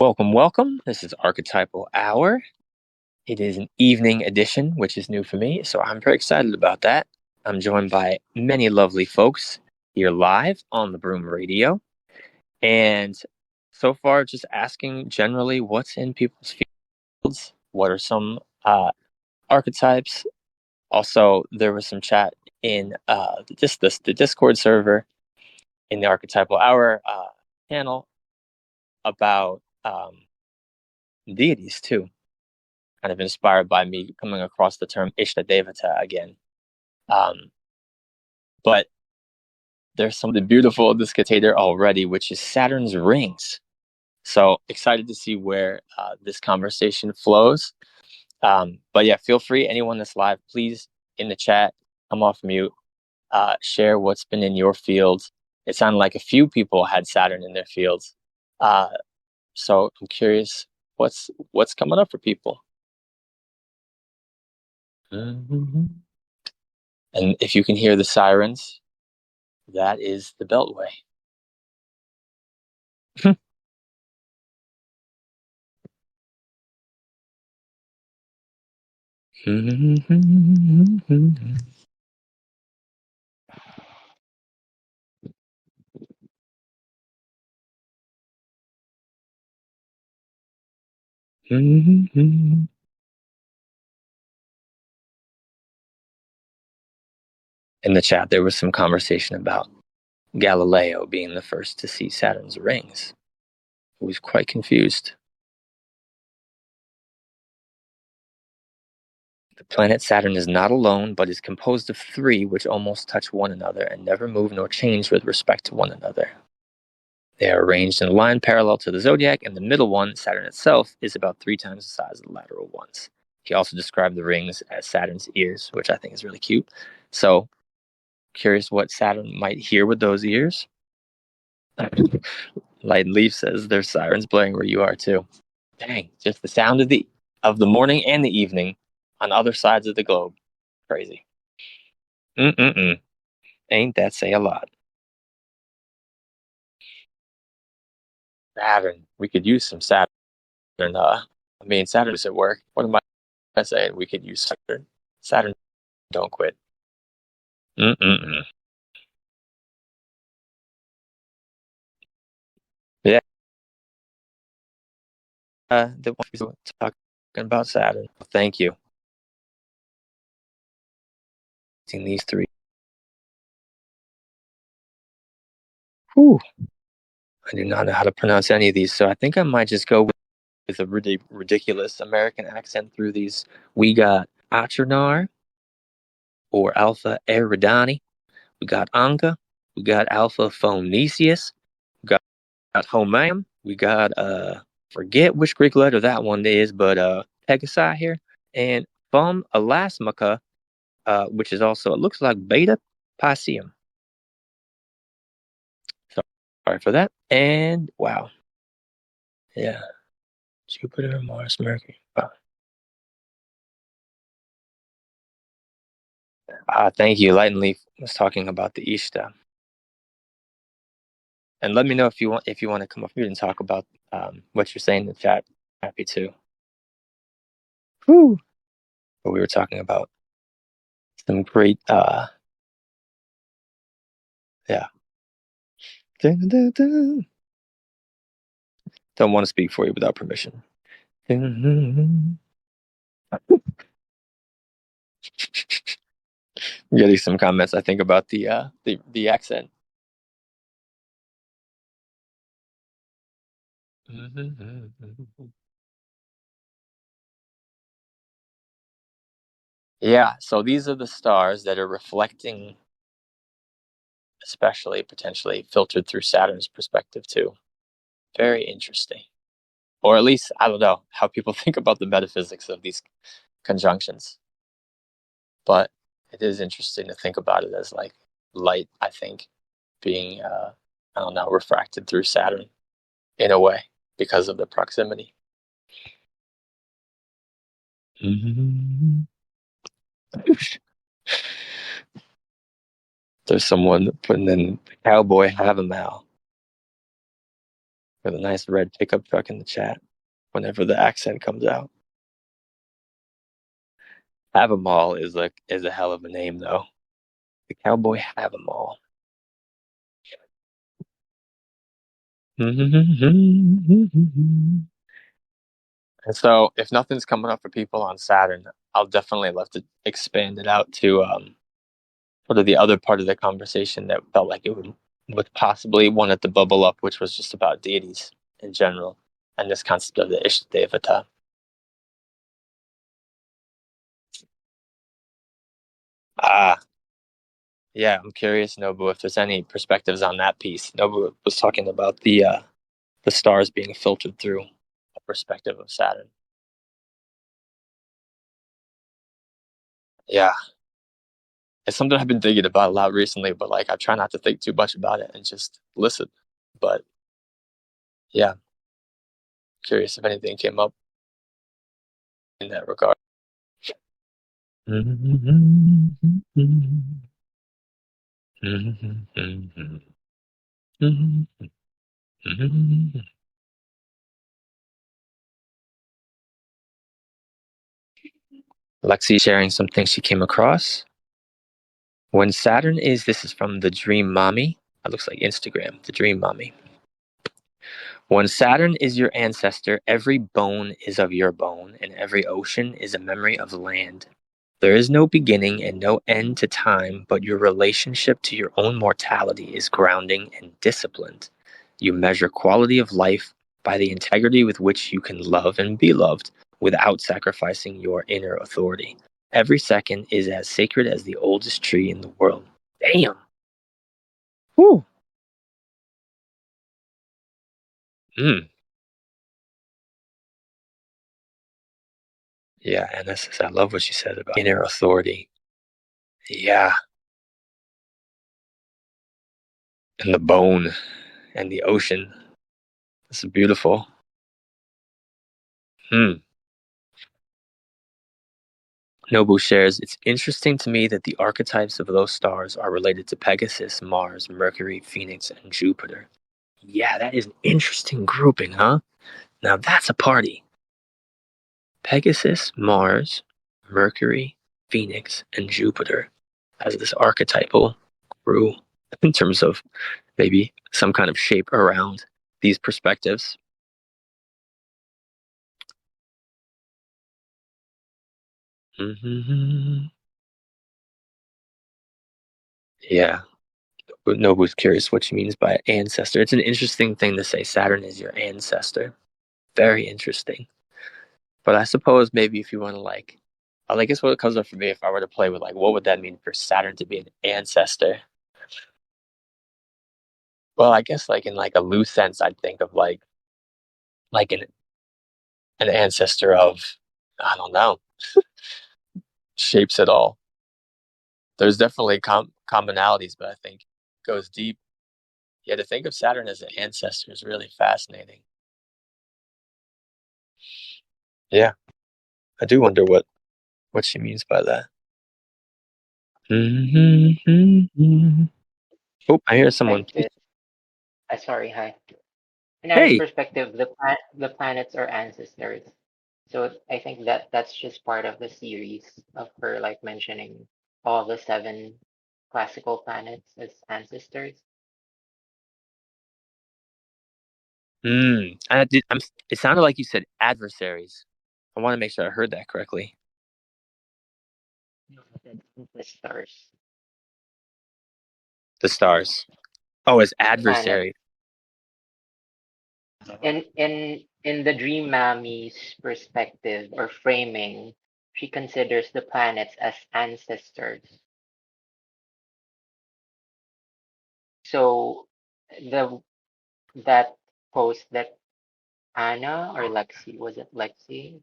Welcome, welcome. This is Archetypal Hour. It is an evening edition, which is new for me, so I'm very excited about that. I'm joined by many lovely folks here live on the Broom Radio. And so far, just asking generally what's in people's fields, what are some archetypes. Also, there was some chat in the Discord server in the Archetypal Hour channel about deities too. Kind of inspired by me coming across the term Ishta Devata again. But there's something beautiful in this container already, which is Saturn's rings. So excited to see where this conversation flows. But yeah, feel free, anyone that's live, please, in the chat, come off mute, share what's been in your field. It sounded like a few people had Saturn in their fields. So I'm curious what's coming up for people. Mm-hmm. And if you can hear the sirens, that is the Beltway. In the chat, there was some conversation about Galileo being the first to see Saturn's rings. He was quite confused. The planet Saturn is not alone, but is composed of three which almost touch one another and never move nor change with respect to one another. They are arranged in a line parallel to the zodiac, and the middle one, Saturn itself, is about 3 times the size of the lateral ones. He also described the rings as Saturn's ears, which I think is really cute. So, curious what Saturn might hear with those ears? Light and Leaf says there's sirens blaring where you are too. Dang, just the sound of the morning and the evening on other sides of the globe. Crazy. Ain't that say a lot? Saturn. We could use some Saturn. Saturn's at work. What am I saying? We could use Saturn. Saturn, don't quit. Yeah. They want to talking about Saturn. Thank you. These three. Whew. I do not know how to pronounce any of these, so I think I might just go with a really ridiculous American accent through these. We got Achernar or Alpha Eridani. We got Anka. We got Alpha Phonesius. We got Homam. We got forget which Greek letter that one is, but Pegasi here. And Fum Elasmica, which is also, it looks like Beta Pisceum. Sorry for that. And wow. Yeah. Jupiter, Mars, Mercury. Wow. Thank you. Light and Leaf was talking about the Ishta. And let me know if you want to come up here and talk about what you're saying in the chat. Happy to. Whew. But we were talking about some great yeah. Dun, dun, dun. Don't want to speak for you without permission. Getting some comments, I think, about the accent. Yeah, so these are the stars that are reflecting, especially potentially filtered through Saturn's perspective too. Very interesting. Or at least, I don't know how people think about the metaphysics of these conjunctions. But it is interesting to think about it as like light, I think, being, I don't know, refracted through Saturn in a way because of the proximity. There's someone putting in Cowboy Havamal. with a nice red pickup truck in the chat whenever the accent comes out. Have-a-mall is a hell of a name though. The Cowboy Have-a-mall. And so, if nothing's coming up for people on Saturn, I'll definitely love to expand it out to sort of the other part of the conversation that felt like it would possibly wanted to bubble up, which was just about deities in general and this concept of the Ishtadevata. Ah, yeah, I'm curious, Nobu, if there's any perspectives on that piece. Nobu was talking about the stars being filtered through a perspective of Saturn. Yeah, it's something I've been thinking about a lot recently, but like I try not to think too much about it and just listen. But yeah, curious if anything came up in that regard. Lexi sharing some things she came across. When Saturn this is from the Dream Mommy. It looks like Instagram, the Dream Mommy. When Saturn is your ancestor, every bone is of your bone, and every ocean is a memory of land. There is no beginning and no end to time, but your relationship to your own mortality is grounding and disciplined. You measure quality of life by the integrity with which you can love and be loved without sacrificing your inner authority. Every second is as sacred as the oldest tree in the world. Damn. Whew. Mm. Yeah, and I love what she said about inner authority. Yeah, and the bone and the ocean. This is beautiful. Hmm. Nobu shares, it's interesting to me that the archetypes of those stars are related to Pegasus, Mars, Mercury, Phoenix, and Jupiter. Yeah, that is an interesting grouping, huh? Now that's a party. Pegasus, Mars, Mercury, Phoenix, and Jupiter as this archetypal crew in terms of maybe some kind of shape around these perspectives. Mm-hmm. Yeah. Nobu's curious what she means by ancestor. It's an interesting thing to say Saturn is your ancestor. Very interesting. But I suppose maybe if you want to I guess what comes up for me if I were to play with what would that mean for Saturn to be an ancestor? Well, I guess in a loose sense, I'd think of like an ancestor of I don't know shapes at all. There's definitely commonalities, but I think it goes deep. Yeah, to think of Saturn as an ancestor is really fascinating. Yeah, I do wonder what she means by that. Oh, I hear someone. Perspective. Sorry, hi. In our Hey. perspective, the planets are ancestors. So I think that's just part of the series of her like mentioning all the seven classical planets as ancestors. It sounded like you said adversaries. I want to make sure I heard that correctly. No, the stars. The stars. Oh, as The planet. adversary. In the Dream Mammy's perspective or framing, she considers the planets as ancestors. So the that post that Anna or Lexi, was it Lexi?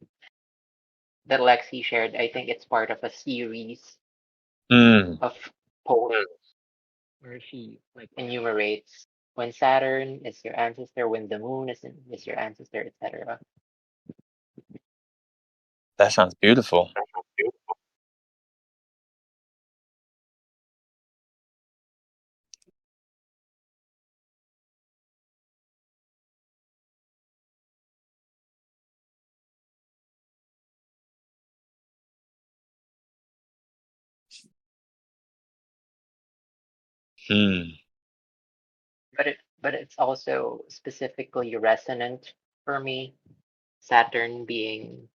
That Lexi shared, I think it's part of a series Mm, of poems where she like enumerates when Saturn is your ancestor, when the moon is your ancestor, etc. that sounds beautiful. Hmm. But it's also specifically resonant for me. Saturn being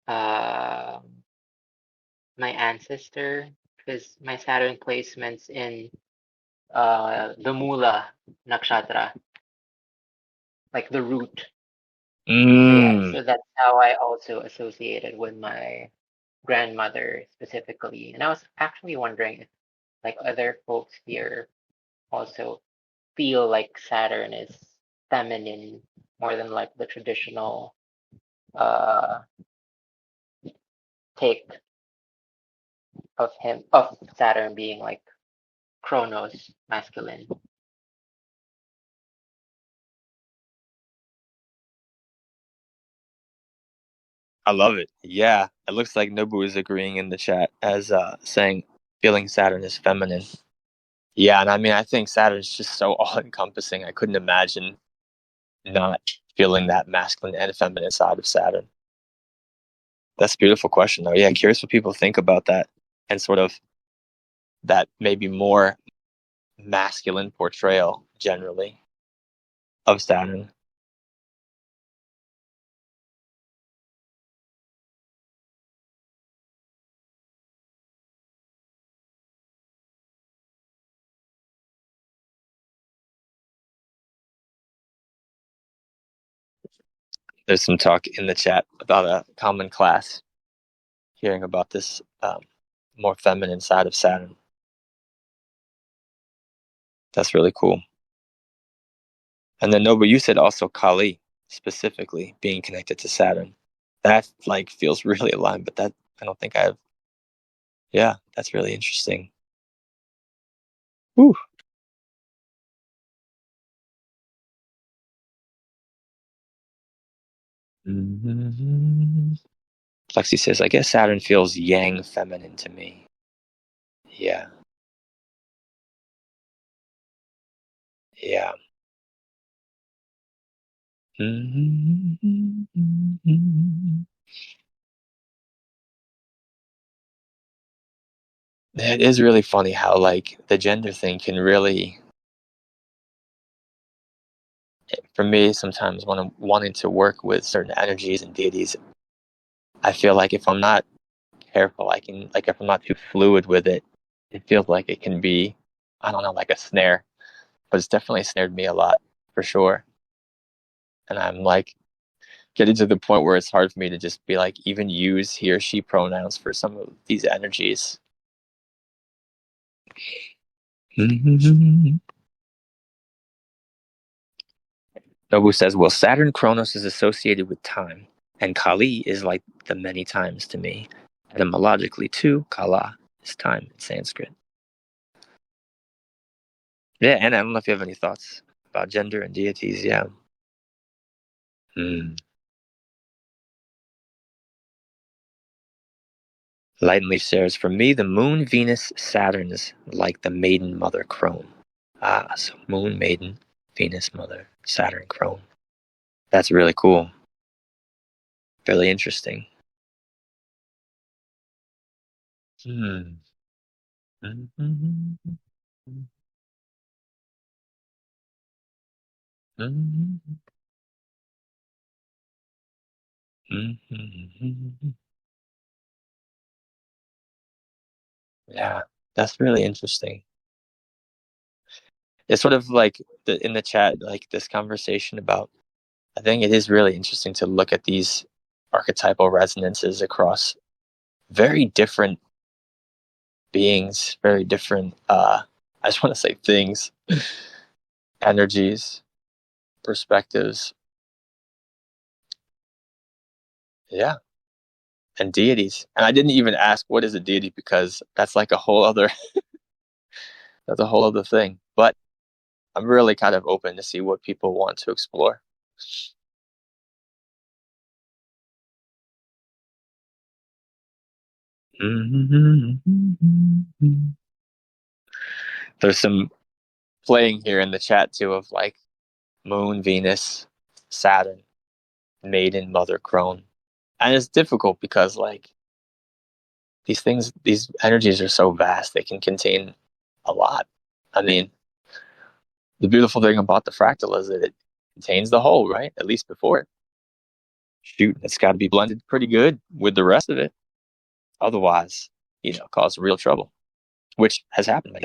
um my ancestor, because my Saturn placements in the Mula nakshatra, like the root. So yeah, Mm. so that's how I also associated with my grandmother specifically. And I was actually wondering if like other folks here also feel like Saturn is feminine more than like the traditional uh take of Saturn being like Chronos masculine. I love it. Yeah, it looks like Nobu is agreeing in the chat as saying feeling Saturn is feminine. Yeah, and I mean I think Saturn's just so all encompassing. I couldn't imagine not feeling that masculine and feminine side of Saturn. That's a beautiful question though. Yeah, curious what people think about that and sort of that maybe more masculine portrayal generally of Saturn. There's some talk in the chat about a common class hearing about this more feminine side of Saturn. That's really cool. And then Nobu, you said also Kali specifically being connected to Saturn. That like feels really aligned, but that I don't think I've. Yeah, that's really interesting. Whew. Mm-hmm. Plexi says, I guess Saturn feels yang feminine to me. Yeah, yeah. Mm-hmm. It is really funny how like the gender thing can really, for me, sometimes when I'm wanting to work with certain energies and deities, I feel like if I'm not careful, I can like if I'm not too fluid with it, it feels like it can be, I don't know, like a snare. But it's definitely snared me a lot for sure. And I'm like getting to the point where it's hard for me to just be like even use he or she pronouns for some of these energies. Nobu says, well, Saturn Chronos is associated with time, and Kali is like the many times to me. Etymologically, too, Kala is time in Sanskrit. Yeah, and I don't know if you have any thoughts about gender and deities. Yeah. Hmm. Light and Leaf shares, for me, the Moon, Venus, Saturn is like the Maiden Mother Crone. Ah, so Moon, Maiden, Venus, Mother, Saturn, Crone. That's really cool. Really interesting. Hmm. Mm-hmm. Mm-hmm. Mm-hmm. Yeah, that's really interesting. It's sort of like in the chat, like this conversation about. I think it is really interesting to look at these archetypal resonances across very different beings, very different. I just want to say things, energies, perspectives. Yeah, and deities. And I didn't even ask what is a deity because that's like a whole other. That's a whole other thing. But I'm really kind of open to see what people want to explore. There's some playing here in the chat too of like Moon, Venus, Saturn, Maiden, Mother, Crone. And it's difficult because like these things, these energies are so vast, they can contain a lot. I mean, the beautiful thing about the fractal is that it contains the whole, right? At least before it. Shoot, it's got to be blended pretty good with the rest of it. Otherwise, cause real trouble, which has happened.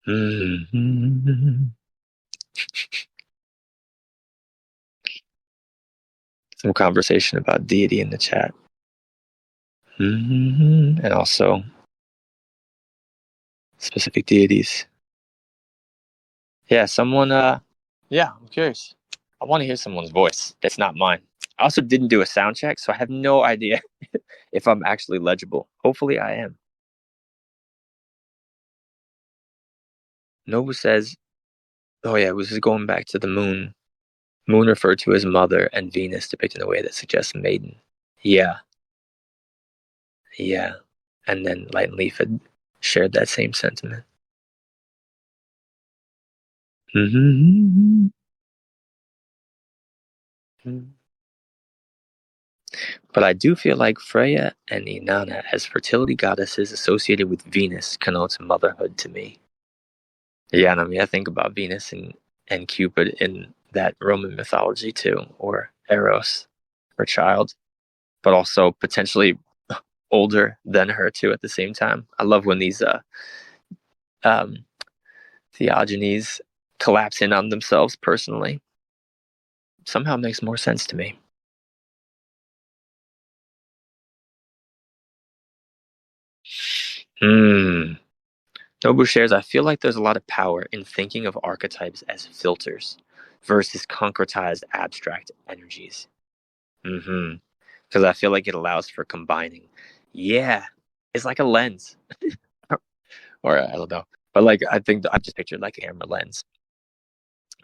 Mm-hmm. Some conversation about deity in the chat. Mm-hmm. And also specific deities. Yeah, someone, yeah, I'm curious. I want to hear someone's voice that's not mine. I also didn't do a sound check, so I have no idea if I'm actually legible. Hopefully I am. Nobu says, oh yeah, this is going back to the moon. Moon referred to as mother and Venus depicted in a way that suggests maiden. Yeah, yeah. And then Light and Leaf had shared that same sentiment. Mm-hmm. But I do feel like Freya and Inanna as fertility goddesses associated with Venus connotes motherhood to me. Yeah, and I mean, I think about Venus and Cupid in that Roman mythology too, or Eros, her child, but also potentially older than her too at the same time. I love when these um, theogonies collapse in on themselves personally. Somehow makes more sense to me. Hmm. Nobu shares, I feel like there's a lot of power in thinking of archetypes as filters versus concretized abstract energies. Mm-hmm. Because I feel like it allows for combining. Yeah, it's like a lens, or I don't know, but like I think I've just pictured like a camera lens.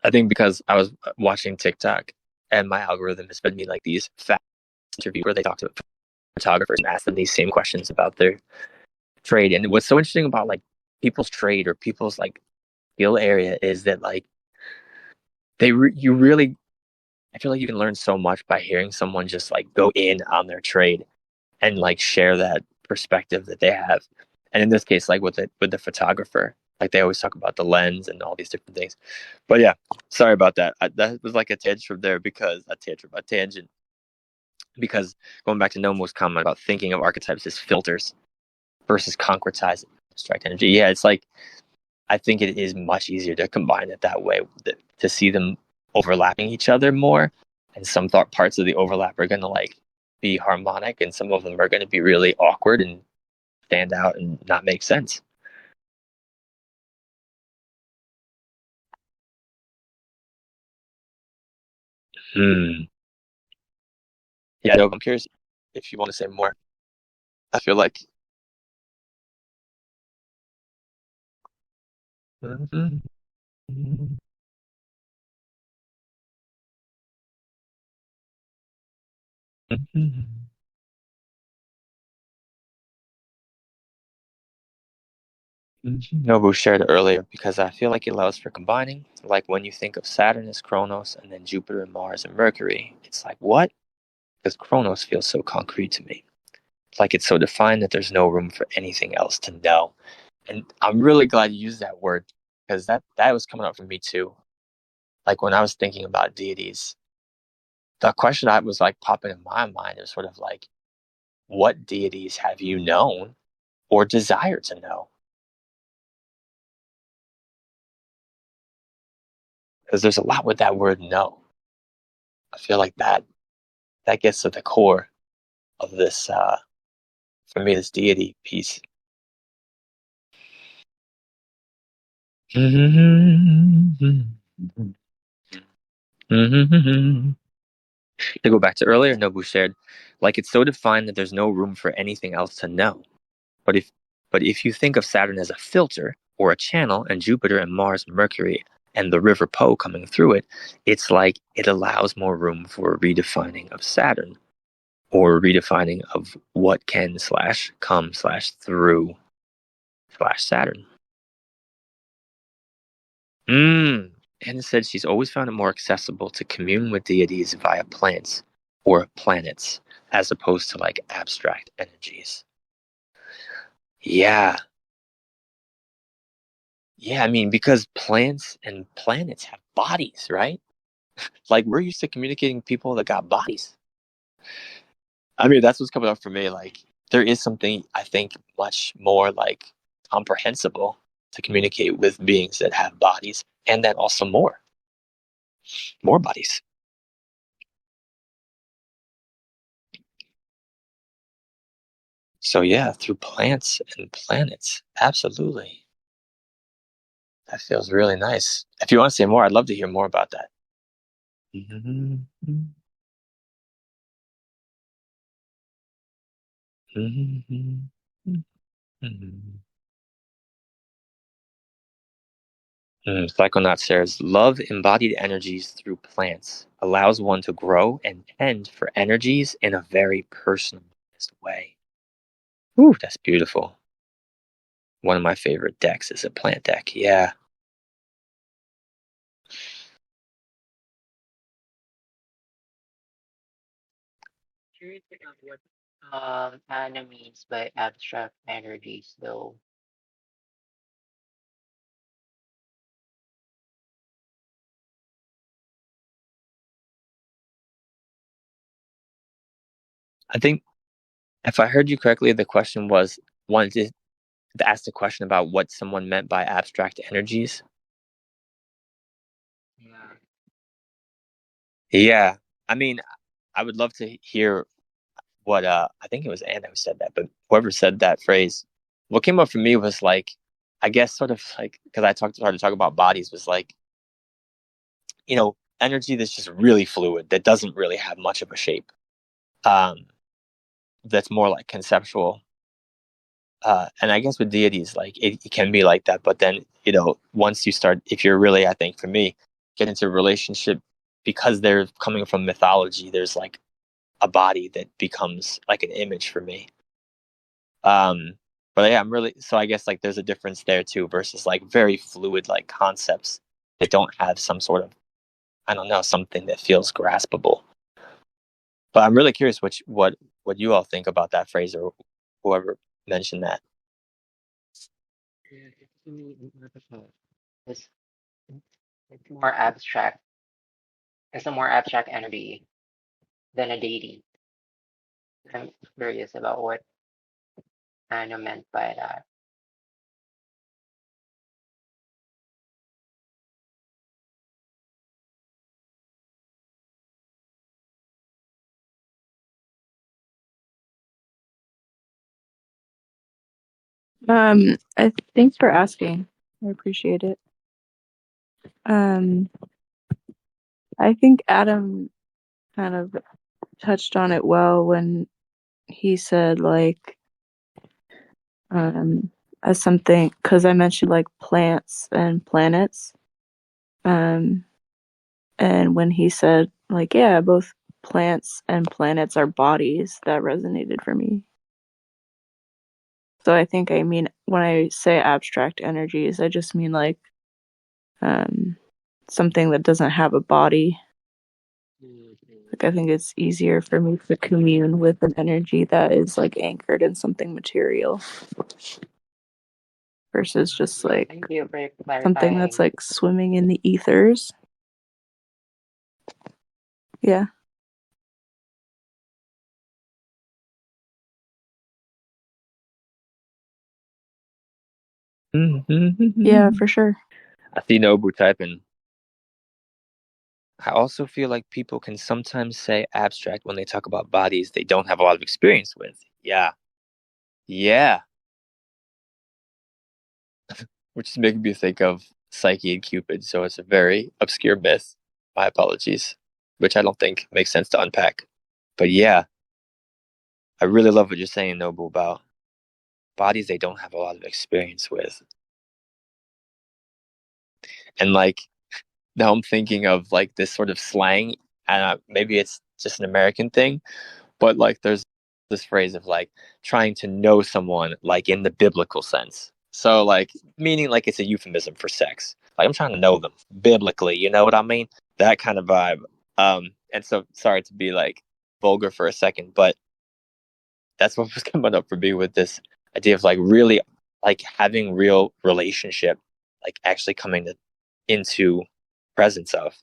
I think because I was watching TikTok and my algorithm has fed me like these fast interviews where they talk to photographers and ask them these same questions about their trade. And what's so interesting about like people's trade or people's like skill area is that like you really I feel like you can learn so much by hearing someone just like go in on their trade and like share that perspective that they have. And in this case, like with the photographer, like they always talk about the lens and all these different things. But yeah, sorry about that. That was like a tangent there because a tangent because going back to Nomo's comment about thinking of archetypes as filters versus concretized abstract energy. Yeah, it's like I think it is much easier to combine it that way to see them overlapping each other more. And some parts of the overlap are going to like be harmonic, and some of them are going to be really awkward and stand out and not make sense. Hmm. Yeah, Doug, I'm curious if you want to say more. I feel like. Mhm. Nobu shared earlier because I feel like it allows for combining. Like when you think of Saturn as Chronos and then Jupiter and Mars and Mercury, it's like, what? Because Chronos feels so concrete to me. Like it's so defined that there's no room for anything else to know. And I'm really glad you used that word because that was coming up for me too. Like when I was thinking about deities, the question that was like popping in my mind is sort of like, what deities have you known or desire to know? Because there's a lot with that word know. I feel like that gets to the core of this for me, this deity piece. To go back to earlier, Nobu shared, like it's so defined that there's no room for anything else to know. But if you think of Saturn as a filter or a channel, and Jupiter and Mars, Mercury, and the River Po coming through it, it's like it allows more room for a redefining of Saturn or a redefining of what can slash come slash through slash Saturn. Anna said she's always found it more accessible to commune with deities via plants or planets as opposed to like abstract energies. Yeah. Yeah, I mean, because plants and planets have bodies, right? Like we're used to communicating with people that got bodies. I mean, that's what's coming up for me. Like there is something I think much more like comprehensible to communicate with beings that have bodies and then also more bodies. So yeah, through plants and planets. Absolutely. That feels really nice. If you want to say more, I'd love to hear more about that. Mhm. Mhm. Mhm. Psychonaut says, love embodied energies through plants allows one to grow and tend for energies in a very personalized way. Ooh, that's beautiful. One of my favorite decks is a plant deck. Yeah. Curious about what Anna means by abstract energies, though. I think if I heard you correctly, the question was wanted to ask the question about what someone meant by abstract energies. Yeah. Yeah. I mean, I would love to hear what I think it was Anna who said that, but whoever said that phrase, what came up for me was like, I guess sort of like because I started to talk about bodies was like, energy that's just really fluid that doesn't really have much of a shape. Um, that's more like conceptual. And I guess with deities, like it can be like that, but then once you start, if you're really, I think for me, get into a relationship because they're coming from mythology, there's like a body that becomes like an image for me. Um, but yeah, I'm really so I guess like there's a difference there too versus like very fluid like concepts that don't have some sort of I don't know something that feels graspable. But I'm really curious what you all think about that phrase or whoever mentioned that. Yeah, to me, it's, it's more abstract. It's a more abstract energy than a deity. I'm curious about what Anna meant by that. Thanks for asking. I appreciate it. Um, I think Adam kind of touched on it well when he said like um as something because I mentioned like plants and planets. Um, and when he said like yeah, both plants and planets are bodies, that resonated for me. So I think I mean when I say abstract energies, I just mean like um something that doesn't have a body. Mhm. Like I think it's easier for me to commune with an energy that is like anchored in something material versus just Yeah, like thank you for something that's clarifying. like swimming in the ethers. Yeah. Yeah, for sure. I see Nobu typing. I also feel like people can sometimes say abstract when they talk about bodies they don't have a lot of experience with. Yeah. Yeah. Which is making me think of Psyche and Cupid, so it's a very obscure myth. My apologies. Which I don't think makes sense to unpack. But yeah, I really love what you're saying, Nobu, about bodies they don't have a lot of experience with. And like now I'm thinking of like this sort of slang, and maybe it's just an American thing, but like there's this phrase of like trying to know someone like in the biblical sense. So like meaning like it's a euphemism for sex. Like I'm trying to know them biblically, you know what I mean? That kind of vibe. And so sorry to be like vulgar for a second, but that's what was coming up for me with this idea of like really like having real relationship, like actually coming into presence of.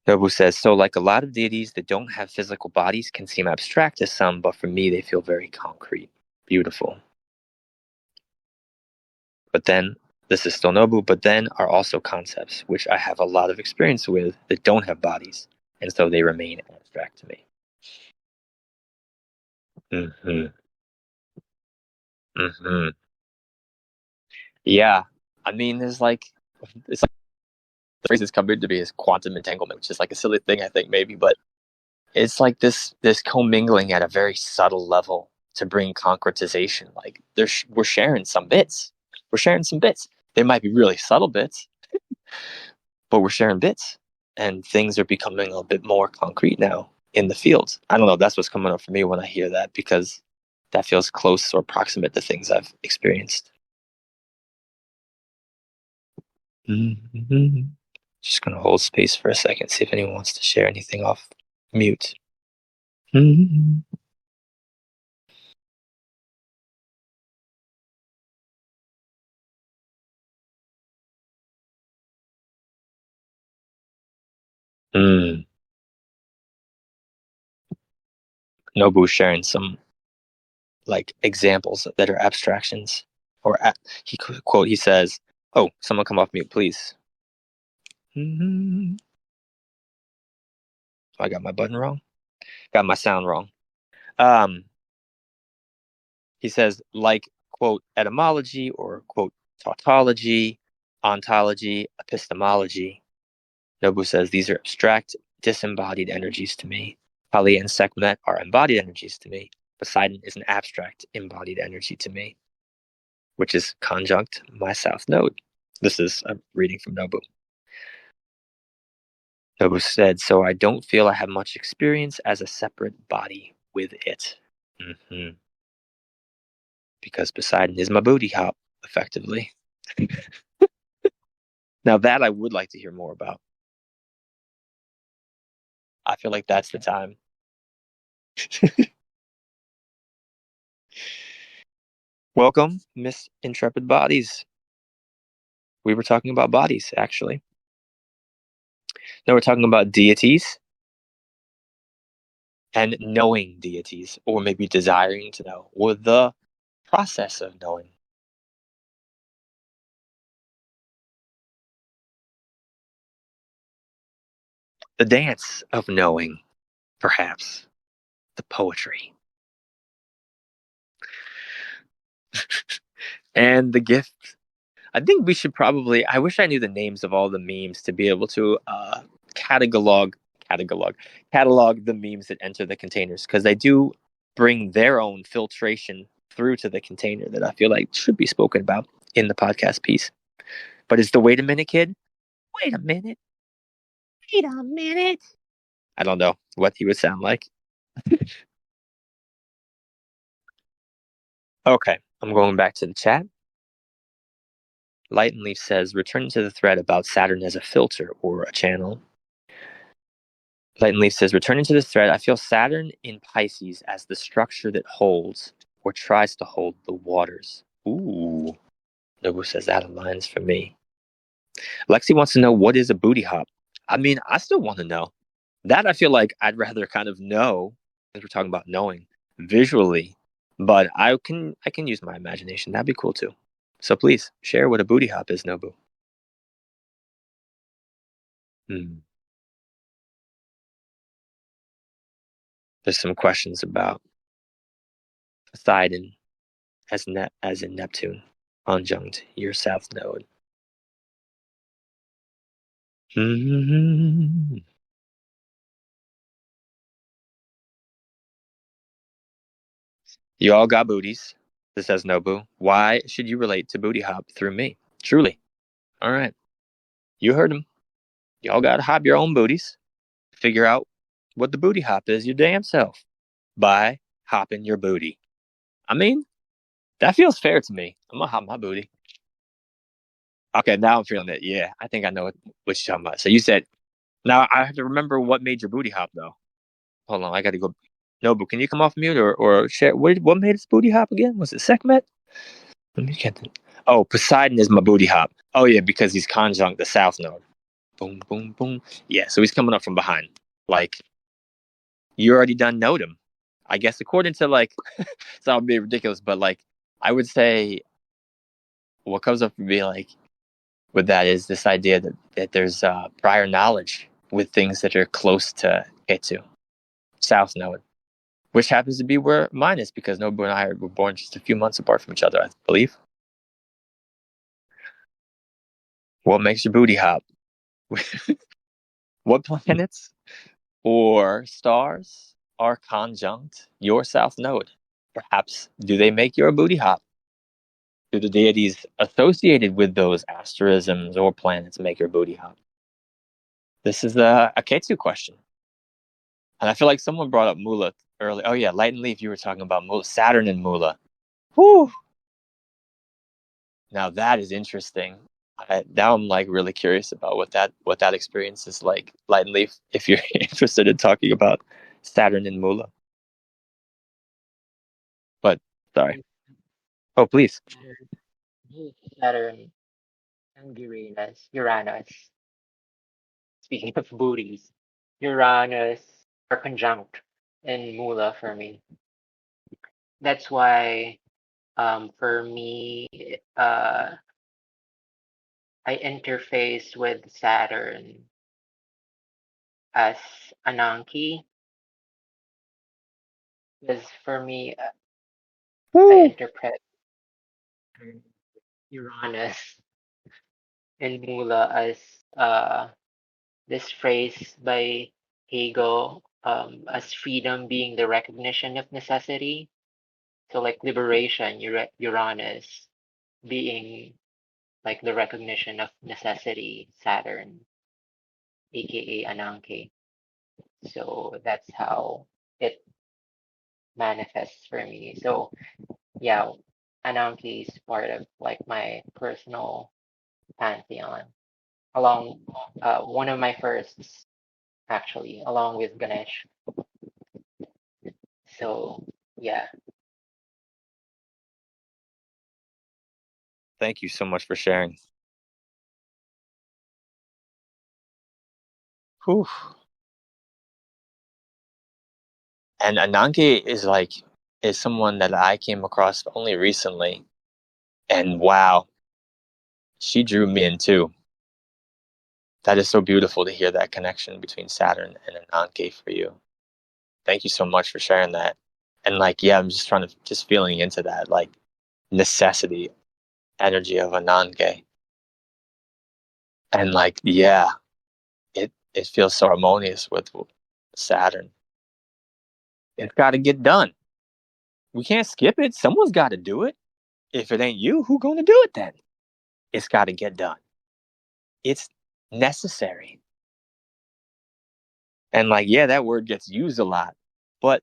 Nobu says, so like a lot of deities that don't have physical bodies can seem abstract to some, but for me, they feel very concrete. Beautiful. But then, this is still Nobu, but then are also concepts, which I have a lot of experience with, that don't have bodies, and so they remain abstract to me. Mm-hmm. Mm-hmm. Yeah. I mean, it's like the phrase that's come into me is quantum entanglement, which is like a silly thing, I think, maybe, but it's like this commingling at a very subtle level to bring concretization. Like we're sharing some bits. We're sharing some bits. They might be really subtle bits, but we're sharing bits, and things are becoming a bit more concrete now in the field. I don't know. That's what's coming up for me when I hear that, because that feels close or proximate to things I've experienced. Mm-hmm. Just gonna hold space for a second, see if anyone wants to share anything off mute. Mm-hmm. Mm. Nobu sharing some like examples that are abstractions, or he says, "Oh, someone come off mute, please." Mm-hmm. I got my button wrong. Got my sound wrong. Um, he says, like, quote, etymology or, quote, tautology, ontology, epistemology. Nobu says these are abstract, disembodied energies to me. Kali and Sekhmet are embodied energies to me. Poseidon is an abstract, embodied energy to me, which is conjunct my south node. This is a reading from Nobu. Nobu said, so I don't feel I have much experience as a separate body with it. Mm-hmm. Because Poseidon is my booty hop, effectively. Now that I would like to hear more about. I feel like that's the time. Welcome, Miss Intrepid Bodies. We were talking about bodies, actually. Now we're talking about deities and knowing deities, or maybe desiring to know, or the process of knowing. The dance of knowing, perhaps. The poetry. And the gift. I think we should probably, I wish I knew the names of all the memes to be able to catalog the memes that enter the containers, because they do bring their own filtration through to the container that I feel like should be spoken about in the podcast piece. But is the wait a minute kid? Wait a minute. Wait a minute. I don't know what he would sound like. Okay, I'm going back to the chat. Light and Leaf says, returning to the thread about Saturn as a filter or a channel. Light and Leaf says, returning to the thread, I feel Saturn in Pisces as the structure that holds or tries to hold the waters. Ooh. Nobu says that aligns for me. Lexi wants to know, what is a booty hop? I mean, I still want to know. That I feel like I'd rather kind of know, as we're talking about knowing, visually. But I can use my imagination. That'd be cool too. So please, share what a booty hop is, Nobu. There's some questions about Poseidon as in Neptune, conjunct your south node. Mm-hmm. You all got booties. This says Nobu. Why should you relate to booty hop through me? Truly. All right. You heard him. Y'all got to hop your own booties. Figure out what the booty hop is your damn self by hopping your booty. I mean, that feels fair to me. I'm going to hop my booty. Okay, now I'm feeling it. Yeah, I think I know what you're talking about. So you said, now I have to remember what made your booty hop, though. Hold on, I got to go. Nobu, can you come off mute or share? What made its booty hop again? Was it Sekhmet? Let me get that. Oh, Poseidon is my booty hop. Oh yeah, because he's conjunct the south node. Boom, boom, boom. Yeah, so he's coming up from behind. Like, you already done knowed him. I guess according to like, it's all being ridiculous, but like, I would say what comes up for me like with that is this idea that there's prior knowledge with things that are close to Ketu, south node, which happens to be where mine is because Nobu and I were born just a few months apart from each other, I believe. What makes your booty hop? What planets or stars are conjunct your south node? Perhaps do they make your booty hop? Do the deities associated with those asterisms or planets make your booty hop? This is a Ketu question. And I feel like someone brought up Mula earlier. Oh yeah, Light and Leaf, you were talking about Mula, Saturn and Mula. Whew. Now that is interesting. Now I'm like really curious about what that experience is like. Light and Leaf, if you're interested in talking about Saturn and Mula. But sorry. Oh please. Saturn and Uranus. Speaking of booties, Uranus are conjunct in Mula for me. That's why, for me, I interface with Saturn as Ananke, because for me, I interpret Uranus in Mula as this phrase by Hegel, as freedom being the recognition of necessity. So like liberation, Uranus being like the recognition of necessity, Saturn, aka Ananke. So that's how it manifests for me. So yeah, Ananke is part of like my personal pantheon, along one of my firsts actually, along with Ganesh. So yeah. Thank you so much for sharing. Whew. And Ananke is someone that I came across only recently. And wow, she drew me in too. That is so beautiful to hear that connection between Saturn and Ananke for you. Thank you so much for sharing that. And like, yeah, I'm just just feeling into that, like necessity energy of Ananke. And like, yeah, it feels so harmonious with Saturn. It's got to get done. We can't skip it. Someone's got to do it. If it ain't you, who going to do it then? It's got to get done. It's necessary. And like, yeah, that word gets used a lot, but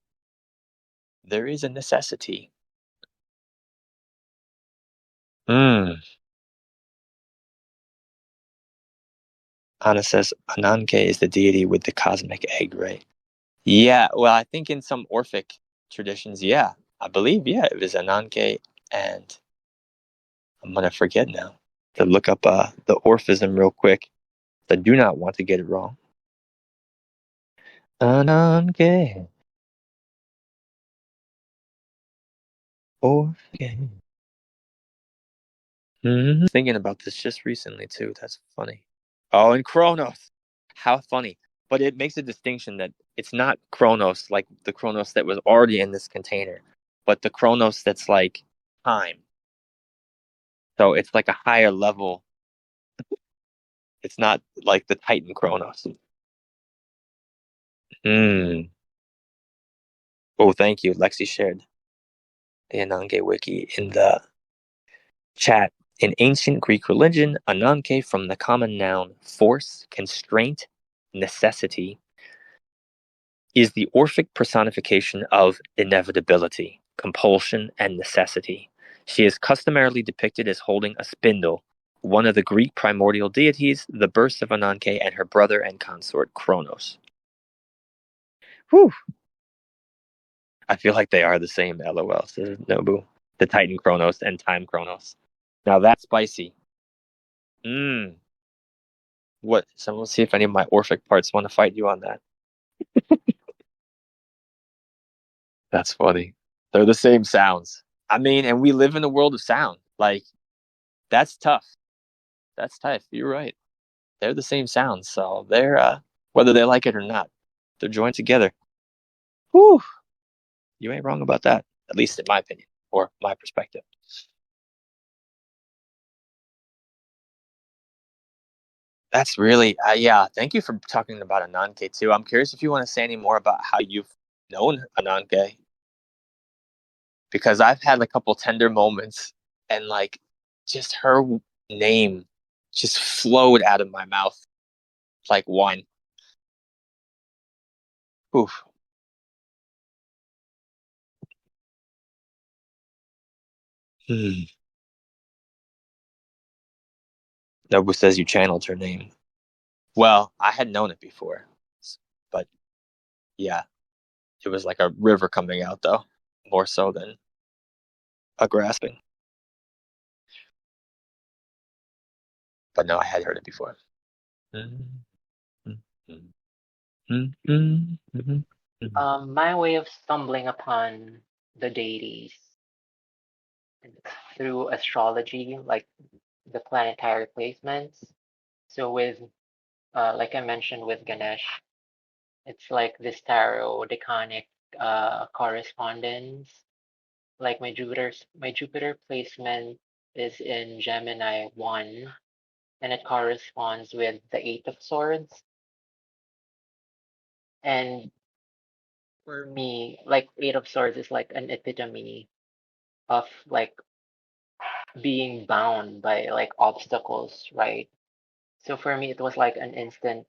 there is a necessity. Anna says Ananke is the deity with the cosmic egg, right? Yeah, well, I think in some Orphic traditions, yeah. I believe, yeah, it was Ananke, and I'm going to forget now to look up the Orphism real quick. I do not want to get it wrong. Ananke. Orphic. Thinking about this just recently, too. That's funny. Oh, and Chronos. How funny. But it makes a distinction that it's not Chronos, like the Chronos that was already in this container, but the Chronos that's like time. So it's like a higher level. It's not like the Titan Chronos. Oh, thank you. Lexi shared the Ananke wiki in the chat. In ancient Greek religion, Ananke, from the common noun force, constraint, necessity, is the Orphic personification of inevitability, compulsion, and necessity. She is customarily depicted as holding a spindle, one of the Greek primordial deities, the births of Ananke and her brother and consort Chronos. Whew. I feel like they are the same. LOL, says Nobu. The Titan Chronos and Time Chronos. Now that's spicy. Mmm. What? So we'll see if any of my Orphic parts want to fight you on that. That's funny. They're the same sounds. I mean, and we live in a world of sound. Like, that's tough. That's tough. You're right. They're the same sounds. So they're, whether they like it or not, they're joined together. Whew. You ain't wrong about that. At least in my opinion or my perspective. That's really, yeah. Thank you for talking about Ananke too. I'm curious if you want to say any more about how you've known Ananke, because I've had a couple tender moments and like just her name just flowed out of my mouth like wine. Oof. Hmm. Nobu says you channeled her name. Well, I had known it before, but yeah, it was like a river coming out though, more so than a grasping. But no, I had heard it before. My way of stumbling upon the deities through astrology, like the planetary placements. So with, like I mentioned with Ganesh, it's like this tarot decanic correspondence. Like my Jupiter placement is in Gemini 1, and it corresponds with the Eight of Swords. And for me, like Eight of Swords is like an epitome of like being bound by like obstacles, right? So for me, it was like an instant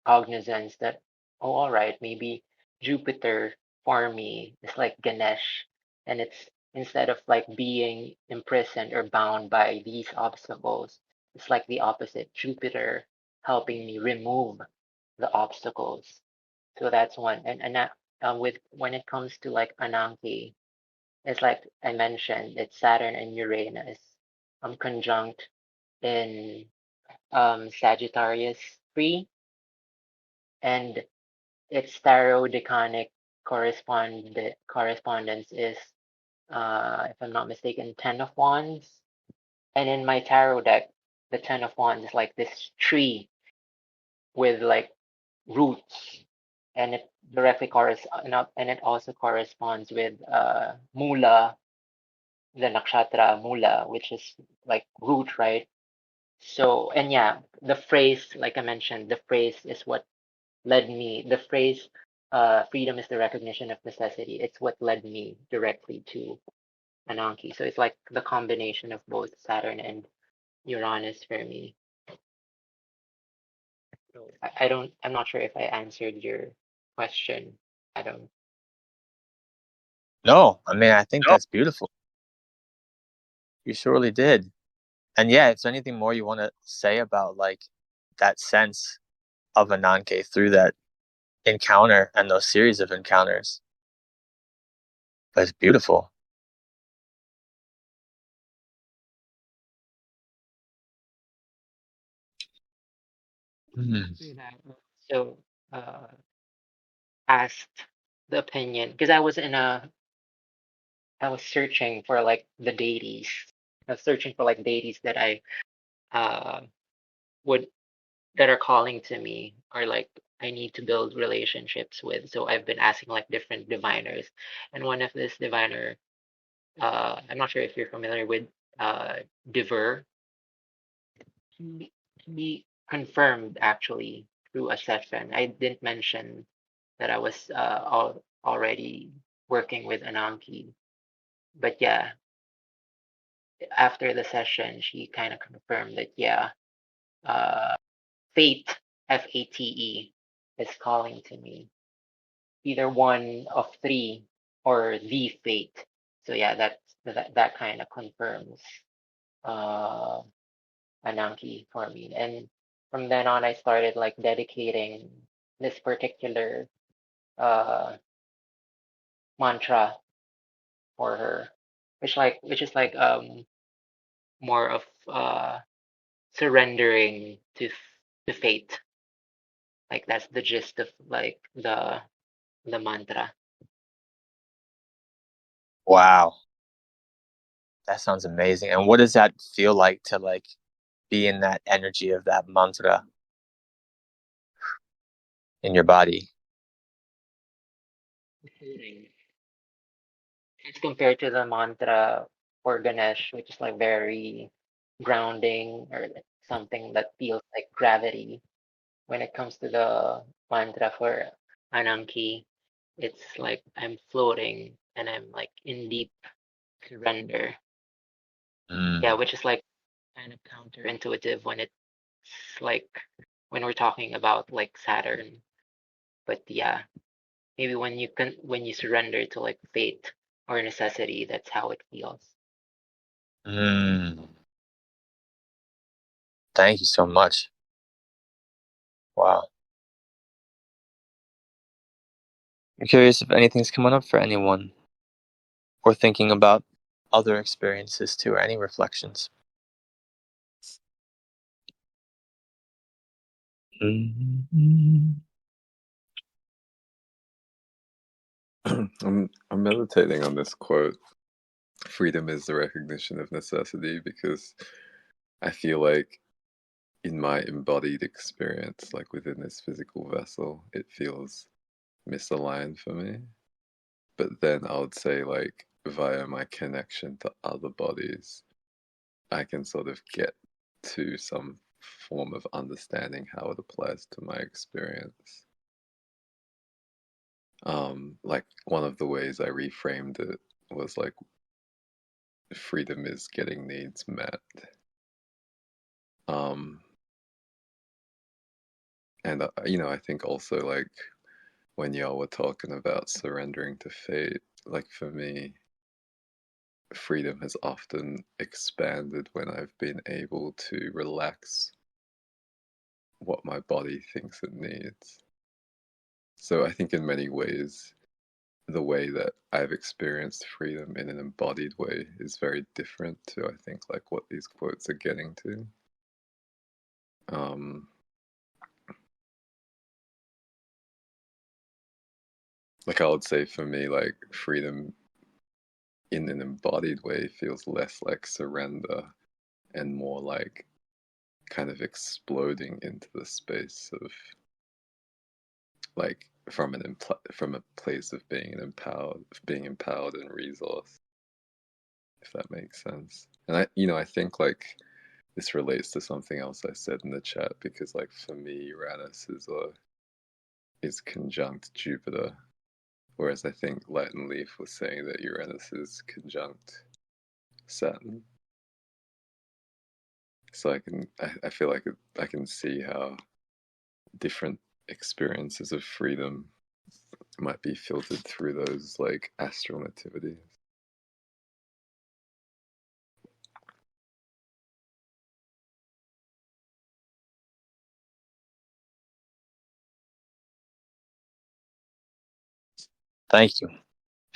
cognizance that, oh, all right, maybe Jupiter for me is like Ganesh, and it's instead of like being imprisoned or bound by these obstacles, it's like the opposite. Jupiter helping me remove the obstacles. So that's one. And that, with when it comes to like Ananke, it's like I mentioned, it's Saturn and Uranus conjunct in Sagittarius 3, and its tarot decanic correspondence is, if I'm not mistaken, Ten of Wands. And in my tarot deck, the Ten of Wands is like this tree with like roots, and it directly corresponds, and it also corresponds with Mula, the nakshatra Mula, which is like root, right? So, and yeah, the phrase, like I mentioned, the phrase is what led me, the phrase, freedom is the recognition of necessity. It's what led me directly to Ananke. So it's like the combination of both Saturn and Uranus for me. So I'm not sure if I answered your question, Adam. No, I mean, I think that's beautiful. You surely did. And yeah, is there anything more you want to say about like that sense of Ananke through that encounter and those series of encounters? That's beautiful. Mm. So, uh, asked the opinion because I was searching for like the deities. I was searching for like deities that I uh would that are calling to me, or like I need to build relationships with. So I've been asking like different diviners, and one of this diviner, I'm not sure if you're familiar with Diver. He confirmed actually through a session. I didn't mention that I was already working with Ananke, but yeah, after the session, she kind of confirmed that yeah, uh, fate, FATE, is calling to me. Either one of three or the fate. So yeah, that kind of confirms uh Ananke for me. And from then on, I started like dedicating this particular uh mantra for her, which is like more of surrendering to fate. Like that's the gist of like the mantra. Wow, that sounds amazing. And what does that feel like to like be in that energy of that mantra in your body? Feeling. It's compared to the mantra for Ganesh, which is like very grounding or like something that feels like gravity. When it comes to the mantra for Ananke, it's like I'm floating and I'm like in deep surrender. Yeah, Mm. which is like kind of counterintuitive when it's like when we're talking about like Saturn. But yeah, maybe when you surrender to like fate or necessity, that's how it feels. Mm. Thank you so much. Wow. I'm curious if anything's coming up for anyone or thinking about other experiences too, or any reflections. Mm. I'm meditating on this quote. Freedom is the recognition of necessity, because I feel like in my embodied experience, like within this physical vessel, it feels misaligned for me. But then I would say, like, via my connection to other bodies, I can sort of get to some form of understanding how it applies to my experience. Like one of the ways I reframed it was like, freedom is getting needs met. Um, and I think also, like, when y'all were talking about surrendering to fate, like for me, freedom has often expanded when I've been able to relax what my body thinks it needs. So I think in many ways, the way that I've experienced freedom in an embodied way is very different to, I think, like what these quotes are getting to. Um, like I would say for me, like freedom in an embodied way feels less like surrender and more like kind of exploding into the space of, like, from a place of being empowered and resourced, if that makes sense. And I think like this relates to something else I said in the chat, because like for me, Uranus is conjunct Jupiter, whereas I think Light and Leaf was saying that Uranus is conjunct Saturn. So I feel like I can see how different experiences of freedom might be filtered through those like astral nativities. Thank you.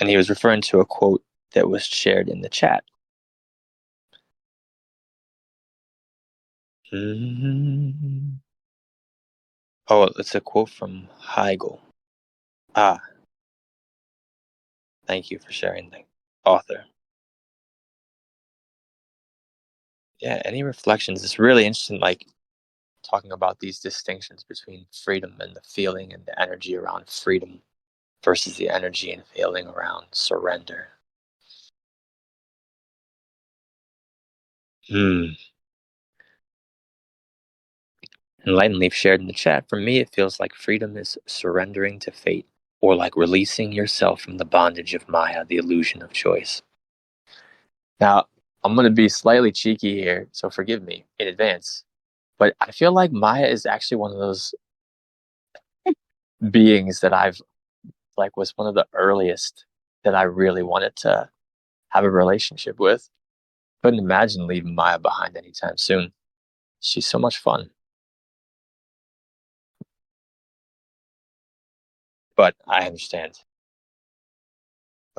And he was referring to a quote that was shared in the chat. Mm. Oh, it's a quote from Hegel. Ah, thank you for sharing the author. Yeah, any reflections? It's really interesting, like talking about these distinctions between freedom and the feeling and the energy around freedom versus the energy and feeling around surrender. Hmm. Enlightened Leaf shared in the chat, for me, it feels like freedom is surrendering to fate, or like releasing yourself from the bondage of Maya, the illusion of choice. Now, I'm going to be slightly cheeky here, so forgive me in advance. But I feel like Maya is actually one of those beings that I've, like, was one of the earliest that I really wanted to have a relationship with. Couldn't imagine leaving Maya behind anytime soon. She's so much fun. But I understand.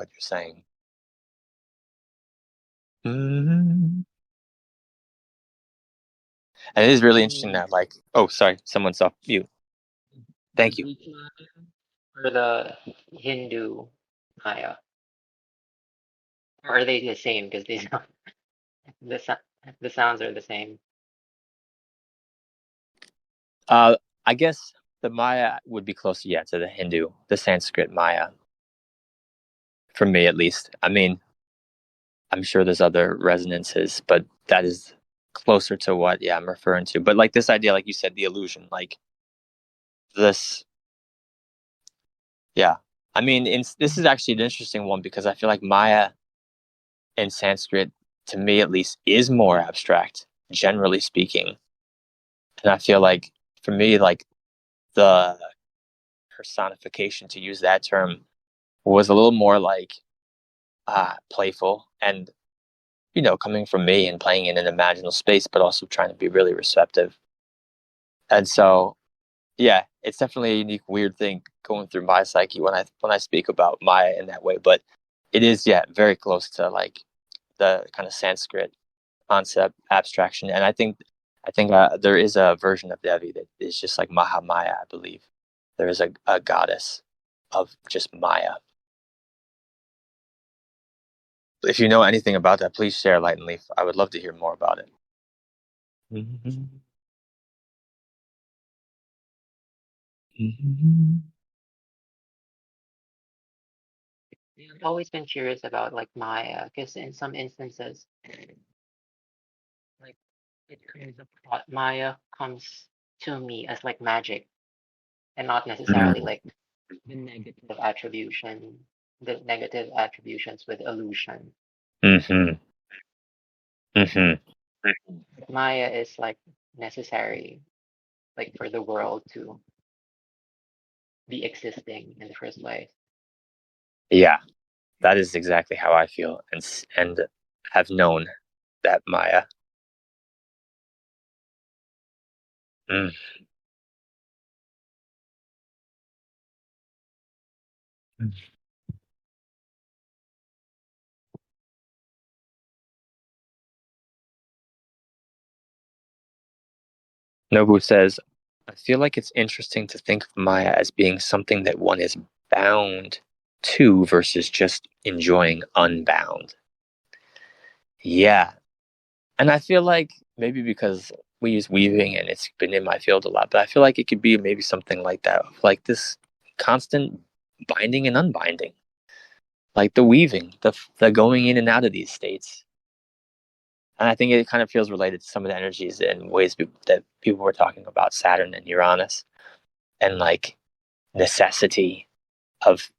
what you're saying. Mm-hmm. And it is really interesting that, like, oh, sorry, someone's off mute. Thank you. Or the Hindu Maya? Or are they the same? Because they sound, the sounds are the same. I guess the Maya would be closer, yeah, to the Hindu, the Sanskrit Maya. For me, at least. I mean, I'm sure there's other resonances, but that is closer to what, yeah, I'm referring to. But like this idea, like you said, the illusion, like this, yeah. I mean, this is actually an interesting one because I feel like Maya in Sanskrit, to me at least, is more abstract, generally speaking. And I feel like for me, like the personification, to use that term, was a little more like playful and, you know, coming from me and playing in an imaginal space, but also trying to be really receptive. And so, yeah, it's definitely a unique, weird thing going through my psyche when I speak about Maya in that way. But it is, yeah, very close to like the kind of Sanskrit concept abstraction. And I think there is a version of Devi that is just like Mahamaya, I believe. There is a goddess of just Maya. If you know anything about that, please share, Light and Leaf. I would love to hear more about it. Mm-hmm. Mm-hmm. I've always been curious about like Maya, because in some instances, like it comes up, Maya comes to me as like magic and not necessarily like the negative attribution, the negative attributions with illusion. Mm-hmm. Mm-hmm. Maya is like necessary, like for the world to be existing in the first place. Yeah, that is exactly how I feel, and have known that Maya. Mm. Nobu says, I feel like it's interesting to think of Maya as being something that one is bound to versus just enjoying unbound. Yeah. And I feel like maybe because we use weaving and it's been in my field a lot, but I feel like it could be maybe something like that, like this constant binding and unbinding, like the weaving, the going in and out of these states. And I think it kind of feels related to some of the energies and ways that people were talking about Saturn and Uranus and like necessity of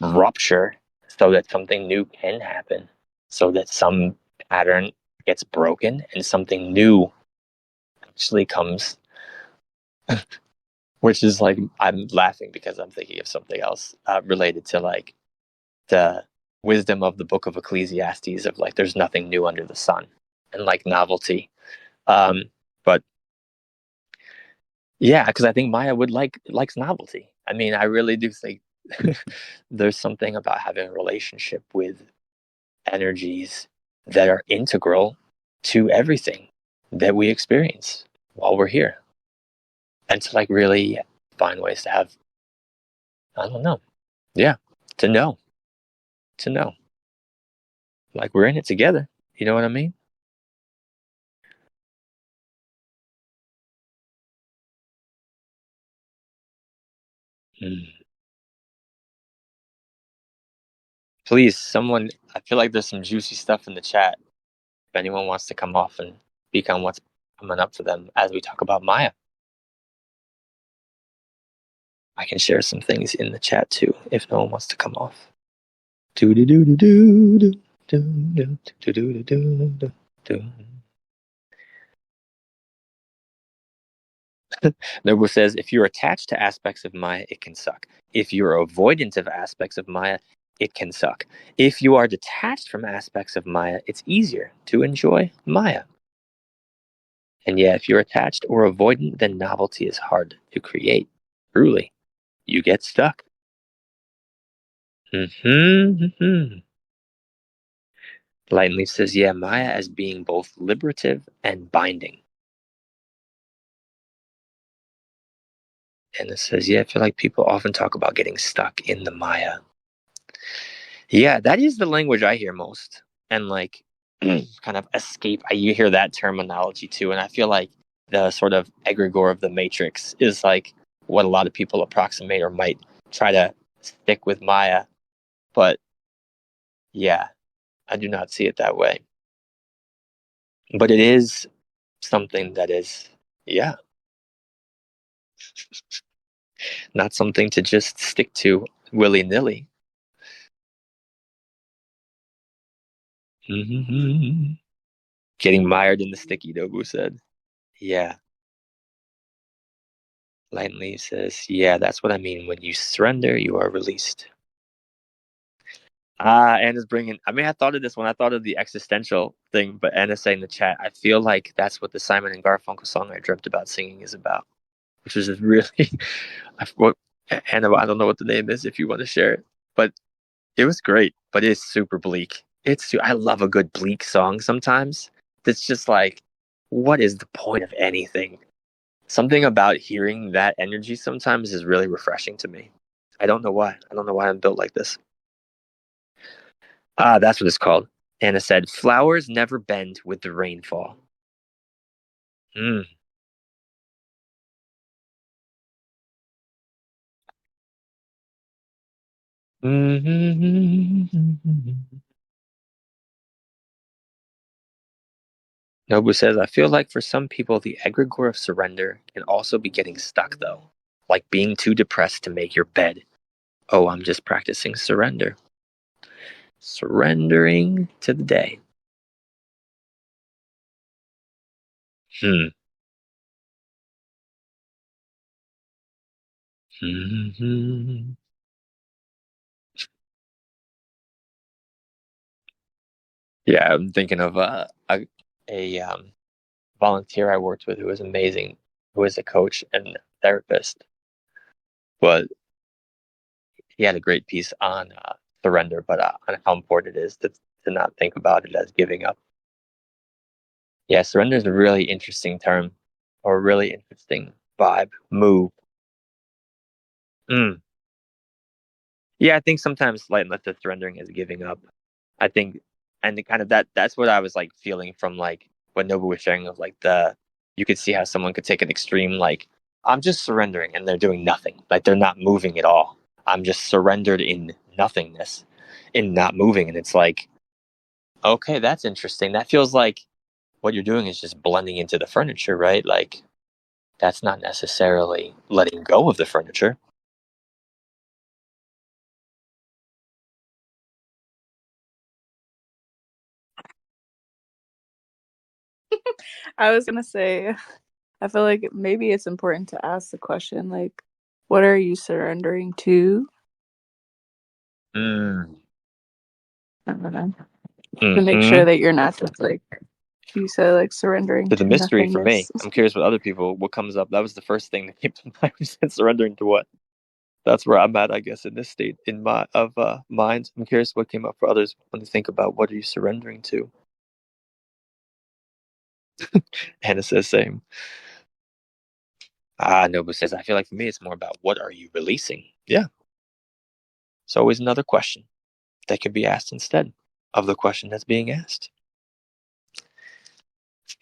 rupture so that something new can happen, so that some pattern gets broken and something new actually comes, which is like, I'm laughing because I'm thinking of something else related to like the wisdom of the book of Ecclesiastes of like, there's nothing new under the sun and like novelty. But yeah, because I think Maya would likes novelty. I mean, I really do think there's something about having a relationship with energies that are integral to everything that we experience while we're here. And to like really find ways to have, I don't know. Yeah. To know. To know. Like we're in it together. You know what I mean? Mm. Please, someone, I feel like there's some juicy stuff in the chat. If anyone wants to come off and speak on what's coming up for them as we talk about Maya, I can share some things in the chat too if no one wants to come off. Do do do do do do do do do do do do. Noble says, if you're attached to aspects of Maya, it can suck. If you're avoidant of aspects of Maya, it can suck. If you are detached from aspects of Maya, it's easier to enjoy Maya. And yeah, if you're attached or avoidant, then novelty is hard to create. Truly, you get stuck. Mm-hmm. Lightly says, yeah, Maya as being both liberative and binding. And it says, yeah, I feel like people often talk about getting stuck in the Maya. Yeah, that is the language I hear most. And like kind of escape. You hear that terminology too. And I feel like the sort of egregore of the matrix is like what a lot of people approximate or might try to stick with Maya. But yeah, I do not see it that way. But it is something that is, yeah, not something to just stick to willy nilly. Mm-hmm. Getting mired in the sticky, Nobu said. Yeah. Lightly says, yeah, that's what I mean. When you surrender, you are released. Anna's bringing, I mean, I thought of this when I thought of the existential thing, but Anna's saying in the chat, I feel like that's what the Simon and Garfunkel song I dreamt about singing is about, which is really, Anna, I don't know what the name is if you want to share it, but it was great, but it's super bleak. I love a good bleak song sometimes. It's just like, what is the point of anything? Something about hearing that energy sometimes is really refreshing to me. I don't know why. I don't know why I'm built like this. That's what it's called. Anna said, flowers never bend with the rainfall. Mm. Nobu says, I feel like for some people, the egregore of surrender can also be getting stuck, though. Like being too depressed to make your bed. Oh, I'm just practicing surrender. Surrendering to the day. Hmm. Mm-hmm. Yeah, I'm thinking of a volunteer I worked with who was amazing, who was a coach and therapist. But he had a great piece on surrender, but on how important it is to not think about it as giving up. Yeah, surrender is a really interesting term, or a really interesting vibe, move. Mm. Yeah, I think sometimes light and left surrendering is giving up. I think, and the kind of that's what I was like feeling from like what Nobu was sharing of like you could see how someone could take an extreme like I'm just surrendering and they're doing nothing, like they're not moving at all. I'm just surrendered in nothingness, in not moving, and it's like okay, that's interesting. That feels like what you're doing is just blending into the furniture, right? Like that's not necessarily letting go of the furniture. I was gonna say, I feel like maybe it's important to ask the question, like, what are you surrendering to? Mm. I don't know. To make sure Mm-hmm. that you're not just like you said, like surrendering To the to mystery for me. nothingness. I'm curious what other people, what comes up. That was the first thing that came to mind. We said surrendering to what? That's where I'm at, I guess, in this state in my of mind. I'm curious what came up for others when they think about what are you surrendering to. Hannah says same. Nobu says I feel like for me it's more about what are you releasing. Yeah, it's always another question that could be asked instead of the question that's being asked.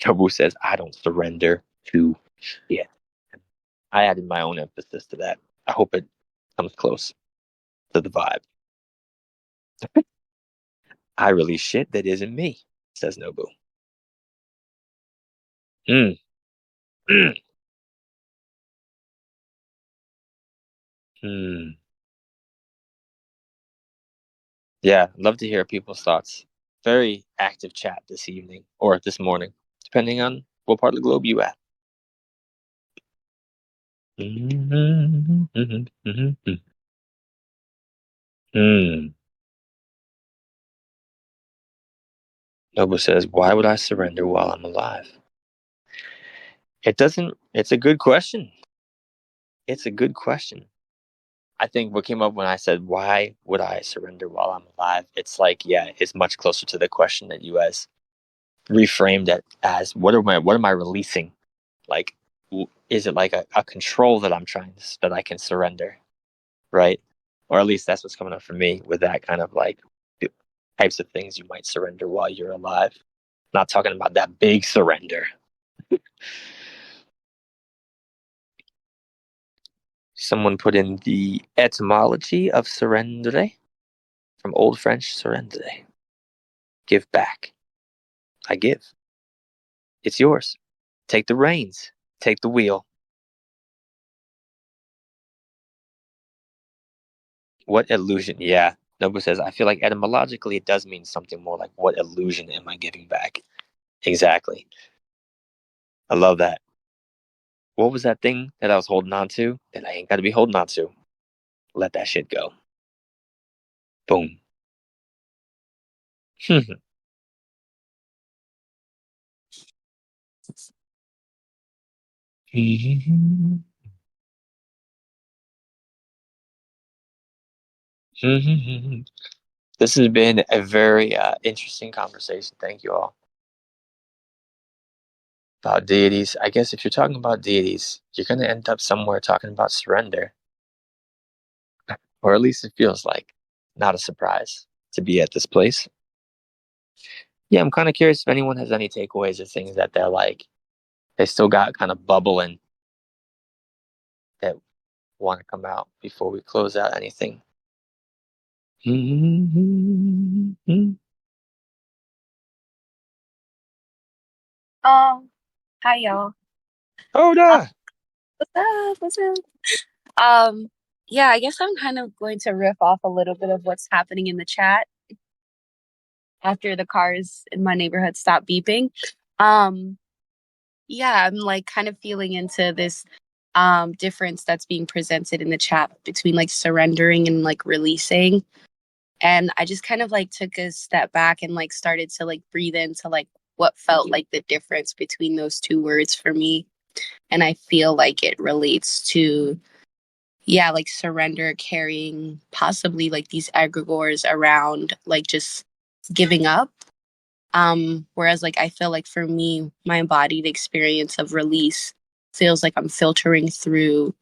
Nobu says I don't surrender to shit. I added my own emphasis to that. I hope it comes close to the vibe. I release shit that isn't me, says Nobu. Mm. Mm. Mm. Yeah, love to hear people's thoughts. Very active chat this evening or this morning, depending on what part of the globe you at. Mm-hmm, mm-hmm, mm-hmm. Mm. Nobu says, why would I surrender while I'm alive? It doesn't, it's a good question. It's a good question. I think what came up when I said, why would I surrender while I'm alive? It's like, yeah, it's much closer to the question that you guys reframed it as, what am I releasing? Like, is it like a control that that I can surrender, right? Or at least that's what's coming up for me with that kind of like types of things you might surrender while you're alive. Not talking about that big surrender. Someone put in the etymology of surrendere from Old French surrendere. Give back. I give. It's yours. Take the reins. Take the wheel. What illusion? Yeah. Nobu says, I feel like etymologically it does mean something more like, what illusion am I giving back? Exactly. I love that. What was that thing that I was holding on to that I ain't got to be holding on to? Let that shit go. Boom. This has been a very interesting conversation. Thank you all. About deities. I guess if you're talking about deities, you're going to end up somewhere talking about surrender. Or at least it feels like. Not a surprise to be at this place. Yeah, I'm kind of curious if anyone has any takeaways or things that they're like, they still got kind of bubbling that want to come out before we close out anything. Hi y'all. Oh, Uh, no. what's up? What's up? Yeah, I guess I'm kind of going to riff off a little bit of what's happening in the chat after the cars in my neighborhood stop beeping. Um, yeah, I'm like kind of feeling into this difference that's being presented in the chat between like surrendering and like releasing. And I just kind of like took a step back and like started to like breathe into like what felt like the difference between those two words for me. And I feel like it relates to, yeah, like surrender carrying possibly like these egregores around like just giving up. Whereas like I feel like for me, my embodied experience of release feels like I'm filtering through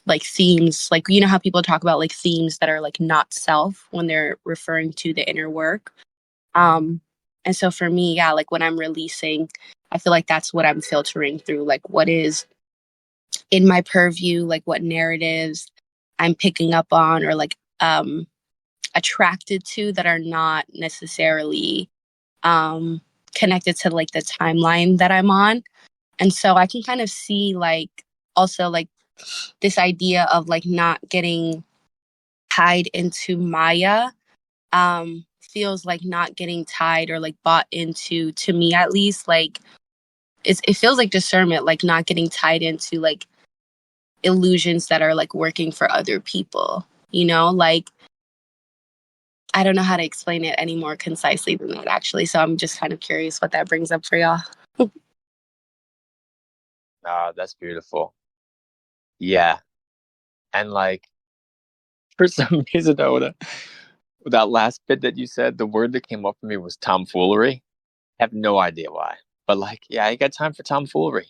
like themes, like you know how people talk about like themes that are like not self when they're referring to the inner work. Um, and so for me, yeah, like when I'm releasing, I feel like that's what I'm filtering through, like what is in my purview, like what narratives I'm picking up on or like attracted to that are not necessarily um connected to like the timeline that I'm on. And so I can kind of see like also like this idea of like not getting tied into Maya feels like not getting tied or like bought into, to me at least, like it feels like discernment, like not getting tied into like illusions that are like working for other people, you know, like I don't know how to explain it any more concisely than that actually, so I'm just kind of curious what that brings up for y'all. That's beautiful. Yeah. And like, for some reason, though, that last bit that you said, the word that came up for me was tomfoolery. I have no idea why. But like, yeah, I got time for tomfoolery.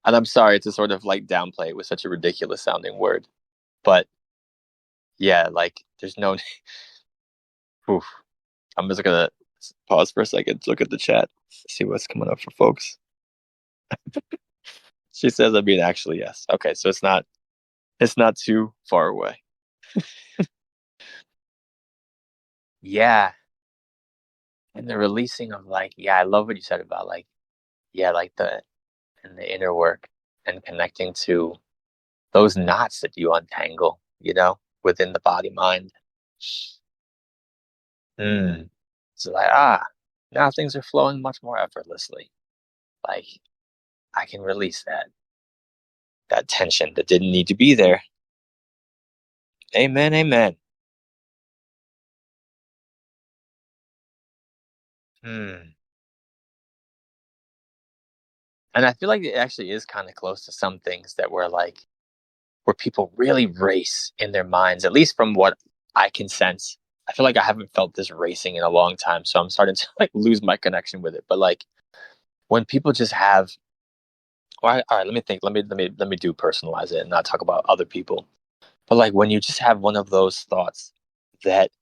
And I'm sorry to sort of like downplay it with such a ridiculous sounding word. But yeah, like there's no oof. I'm just gonna pause for a second to look at the chat, see what's coming up for folks. She says, I mean, actually, yes. Okay, so it's not too far away. Yeah. And the releasing of like, yeah, I love what you said about like, yeah, like the inner work and connecting to those knots that you untangle, you know, within the body mind. Mm. So like, now things are flowing much more effortlessly. Like I can release that tension that didn't need to be there. Amen, amen. Hmm. And I feel like it actually is kind of close to some things that we're like where people really race in their minds, at least from what I can sense. I feel like I haven't felt this racing in a long time, so I'm starting to like lose my connection with it. But like when people just have, well, all right, let me think. Let me do personalize it and not talk about other people. But like when you just have one of those thoughts that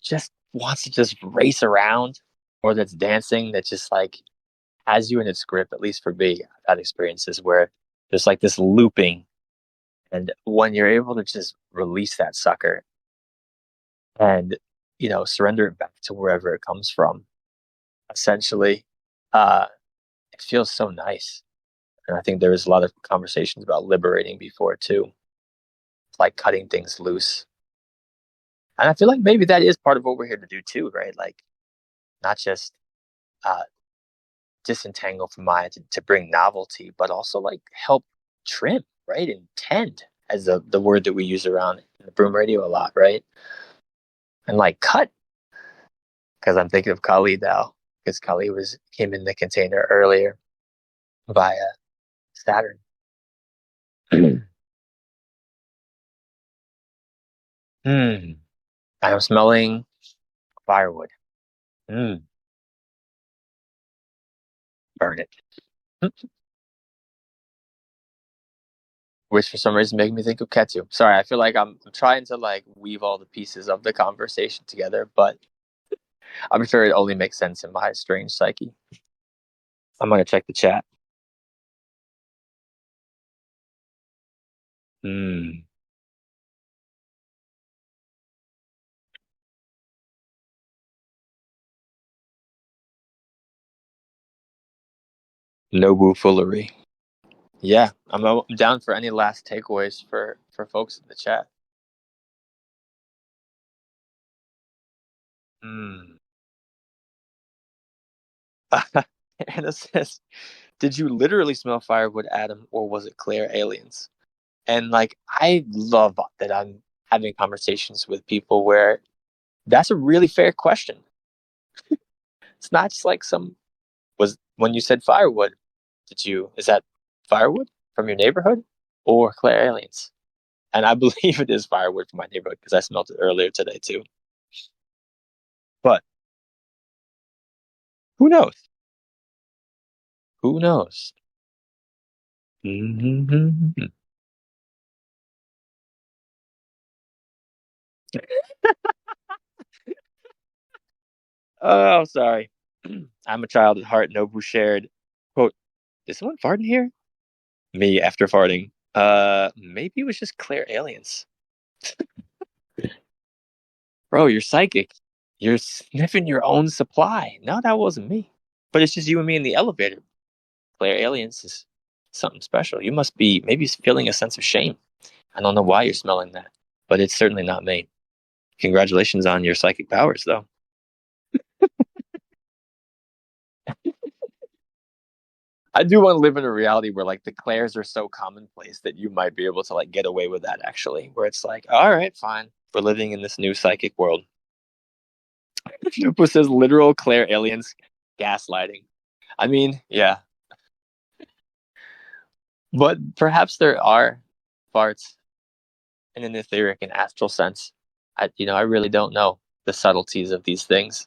just wants to just race around, or that's dancing, that just like has you in its grip. At least for me, I've had experiences where there's like this looping, and when you're able to just release that sucker and surrender it back to wherever it comes from, essentially, uh, it feels so nice. And I think there was a lot of conversations about liberating before too, like cutting things loose. And I feel like maybe that is part of what we're here to do too, right? Like not just uh, disentangle from mind to bring novelty, but also like help trim, right? And tend, as the word that we use around in the Broom Radio a lot, right? And like cut, because I'm thinking of Kali now, because Kali came in the container earlier via Saturn. I am smelling firewood. Burn it. Which for some reason made me think of Ketu. Sorry, I feel like I'm trying to like weave all the pieces of the conversation together, but I'm sure it only makes sense in my strange psyche. I'm gonna check the chat. Nobu foolery. Yeah, I'm down for any last takeaways for folks in the chat. Anna says, "Did you literally smell firewood, Adam, or was it Claire aliens?" And like, I love that I'm having conversations with people where that's a really fair question. It's not just like was when you said firewood, is that firewood from your neighborhood or Claire aliens? And I believe it is firewood from my neighborhood because I smelled it earlier today too. But who knows? Who knows? Oh, sorry. I'm a child at heart. Nobu shared, quote, "Did someone fart in here?" Me after farting. Maybe it was just Claire aliens. Bro, you're psychic. You're sniffing your own supply. No, that wasn't me. But it's just you and me in the elevator. Claire aliens is something special. You must be maybe feeling a sense of shame. I don't know why you're smelling that, but it's certainly not me. Congratulations on your psychic powers, though. I do want to live in a reality where like the Claires are so commonplace that you might be able to like get away with that actually, where it's like, all right, fine, we're living in this new psychic world. Nupu says literal Claire aliens gaslighting. I mean, yeah, but perhaps there are farts in an etheric and astral sense. I really don't know the subtleties of these things.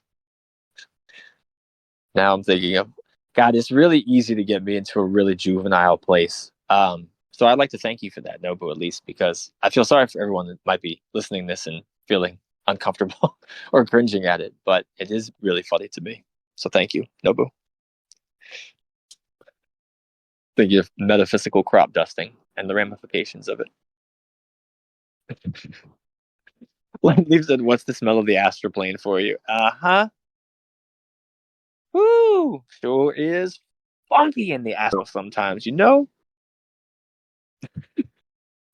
Now I'm thinking of, God, it's really easy to get me into a really juvenile place. So I'd like to thank you for that, Nobu, at least, because I feel sorry for everyone that might be listening to this and feeling uncomfortable or cringing at it, but it is really funny to me. So thank you, Nobu. Thank you of metaphysical crop dusting and the ramifications of it. Leave said, "What's the smell of the astral plane for you?" Uh-huh. Woo! Sure is funky in the astral sometimes, you know?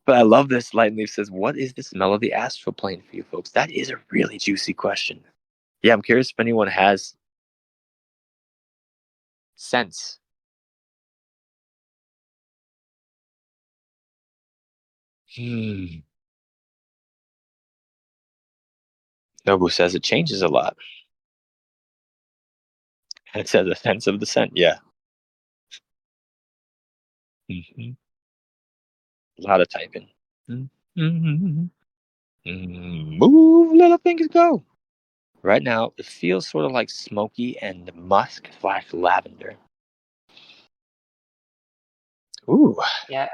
But I love this. Lightleaf says, "What is the smell of the astral plane for you folks?" That is a really juicy question. Yeah, I'm curious if anyone has sense. Nobu says it changes a lot. And it says a sense of the scent. Yeah. A lot of typing. Mm-hmm. Move, little things, go. Right now, it feels sort of like smoky and musk / lavender. Ooh. Yeah,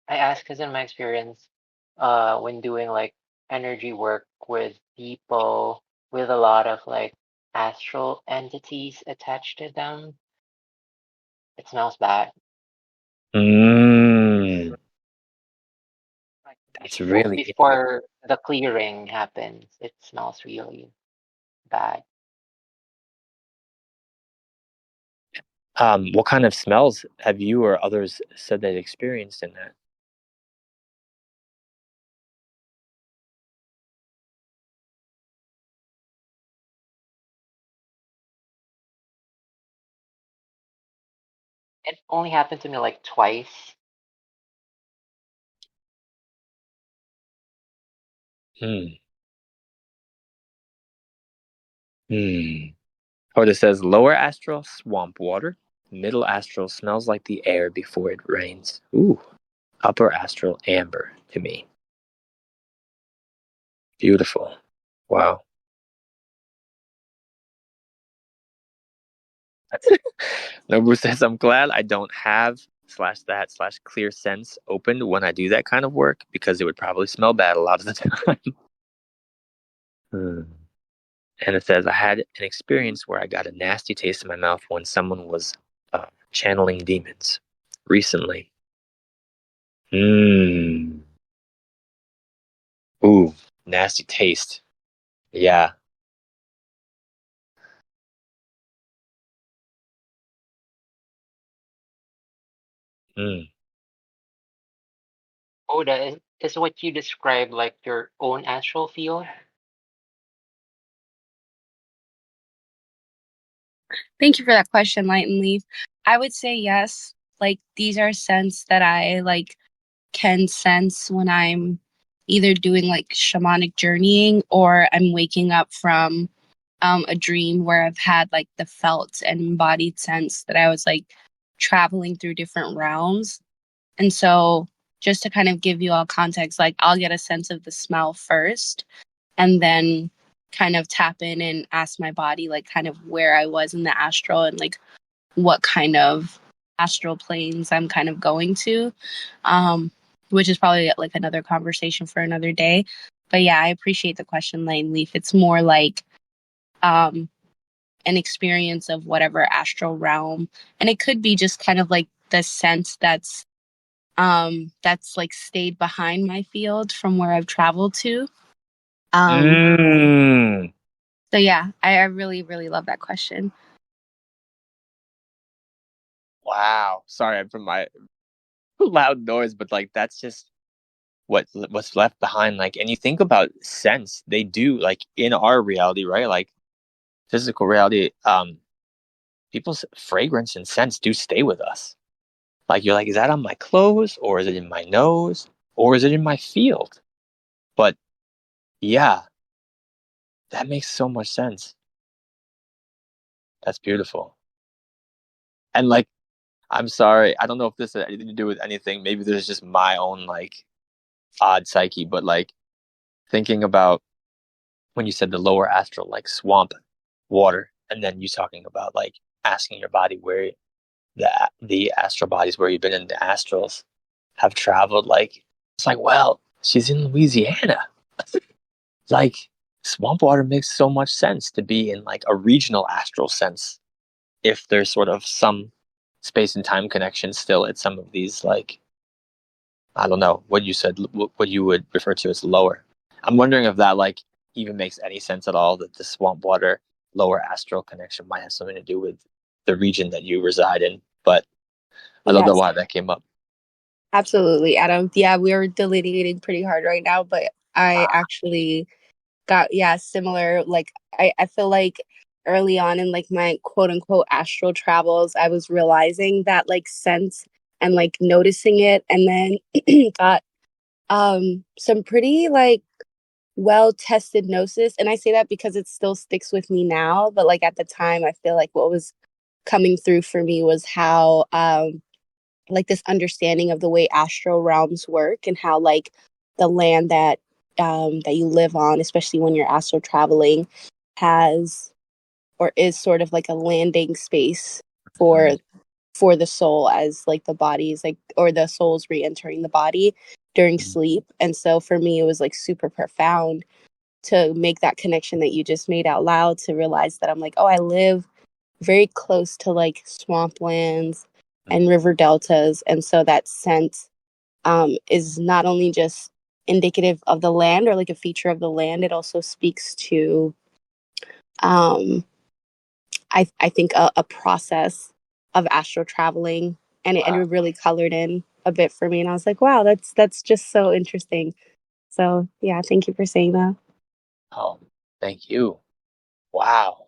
I ask because in my experience, when doing like energy work with people with a lot of like astral entities attached to them, it smells bad. Mm, Like that's really interesting. before the clearing happens, it smells really bad. What kind of smells have you or others said they'd experienced in that? It only happened to me like twice. Hmm. Hmm. Oh, it says lower astral swamp water. Middle astral smells like the air before it rains. Ooh. Upper astral amber to me. Beautiful. Wow. Nobu says, I'm glad I don't have /that /clear sense opened when I do that kind of work because it would probably smell bad a lot of the time. Hmm. And it says, I had an experience where I got a nasty taste in my mouth when someone was channeling demons recently. Mmm. Ooh, nasty taste. Yeah. Mm. Oda, is what you describe like your own astral field? Thank you for that question, Light and Leaf. I would say yes. Like these are scents that I like can sense when I'm either doing like shamanic journeying or I'm waking up from a dream where I've had like the felt and embodied sense that I was like traveling through different realms. And so just to kind of give you all context, like I'll get a sense of the smell first and then kind of tap in and ask my body like kind of where I was in the astral and like what kind of astral planes I'm kind of going to, which is probably like another conversation for another day. But yeah, I appreciate the question, Lane Leaf. It's more like um, an experience of whatever astral realm, and it could be just kind of like the sense that's like stayed behind my field from where I've traveled to. Um, Mm. so yeah, I really really love that question. Wow. Sorry for my loud noise, but like that's just what's left behind. Like, and you think about sense, they do like in our reality, right? Like physical reality, people's fragrance and scents do stay with us. Like you're like, is that on my clothes or is it in my nose or is it in my field? But yeah, that makes so much sense. That's beautiful. And like, I'm sorry, I don't know if this has anything to do with anything. Maybe this is just my own like odd psyche, but like thinking about when you said the lower astral, like swamp water, and then you talking about like asking your body where the astral bodies where you've been in the astrals have traveled. Like it's like, well, she's in Louisiana. Like swamp water makes so much sense to be in like a regional astral sense. If there's sort of some space and time connection still at some of these, like I don't know what you said, what you would refer to as lower. I'm wondering if that like even makes any sense at all. That the swamp water lower astral connection might have something to do with the region that you reside in. But I don't know Yes, why that came up. absolutely, Adam. Yeah, we're delineating pretty hard right now, but I Ah. actually got similar. Like I feel like early on in like my quote unquote astral travels, I was realizing that like sense and like noticing it, and then got some pretty like well tested gnosis. And I say that because it still sticks with me now, but like at the time I feel like what was coming through for me was how like this understanding of the way astral realms work and how like the land that you live on, especially when you're astral traveling, has or is sort of like a landing space for the soul, as like the body's like, or the soul's re-entering the body during sleep. And so for me, it was like super profound to make that connection that you just made out loud, to realize that I'm like, oh, I live very close to like swamplands and river deltas. And so that sense is not only just indicative of the land or like a feature of the land, it also speaks to I think a process of astral traveling, and it really colored in a bit for me. And I was like, wow, that's just so interesting. So yeah, thank you for saying that. Oh, thank you. Wow.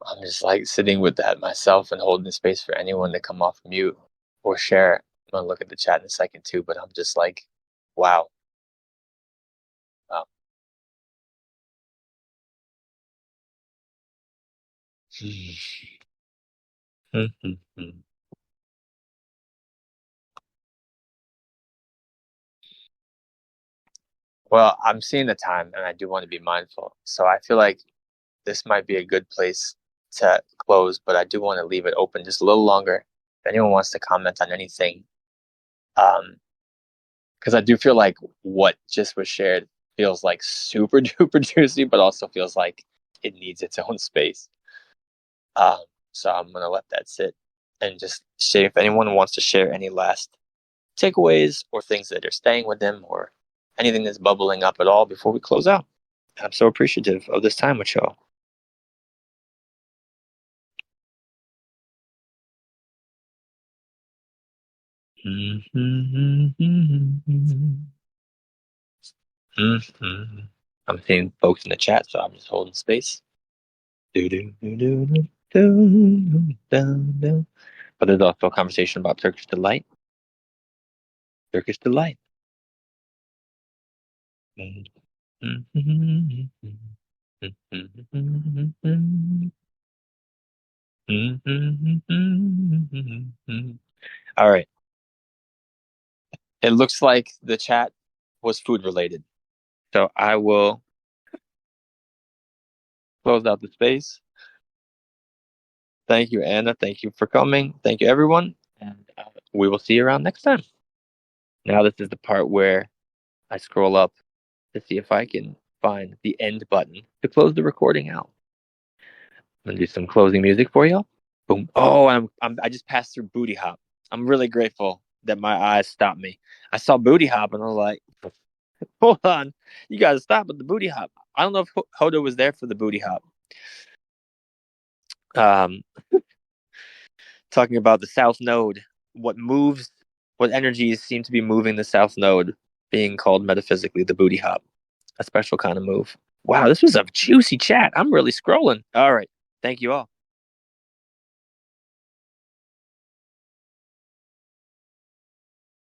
I'm just like sitting with that myself and holding the space for anyone to come off mute or share. I'm gonna look at the chat in a second too, but I'm just like, wow. Wow. Well, I'm seeing the time and I do want to be mindful. So I feel like this might be a good place to close, but I do want to leave it open just a little longer. If anyone wants to comment on anything, because I do feel like what just was shared feels like super duper juicy, but also feels like it needs its own space. So I'm gonna let that sit and just say if anyone wants to share any last takeaways or things that are staying with them or anything that's bubbling up at all before we close out. I'm so appreciative of this time with y'all. I'm seeing folks in the chat, so I'm just holding space. But there's also a conversation about Turkish delight. Turkish delight. All right. It looks like the chat was food related. So I will close out the space. Thank you, Anna. Thank you for coming. Thank you, everyone. And we will see you around next time. Now, this is the part where I scroll up to see if I can find the end button to close the recording out. I'm gonna do some closing music for y'all. Boom. Oh, I just passed through Booty Hop. I'm really grateful that my eyes stopped me. I saw Booty Hop and I was like, hold on, you gotta stop at the Booty Hop. I don't know if Hodo was there for the Booty Hop. Talking about the South Node, what energies seem to be moving the South Node, being called metaphysically the Booty Hop, a special kind of move. Wow, this was a juicy chat. I'm really scrolling. All right, thank you all.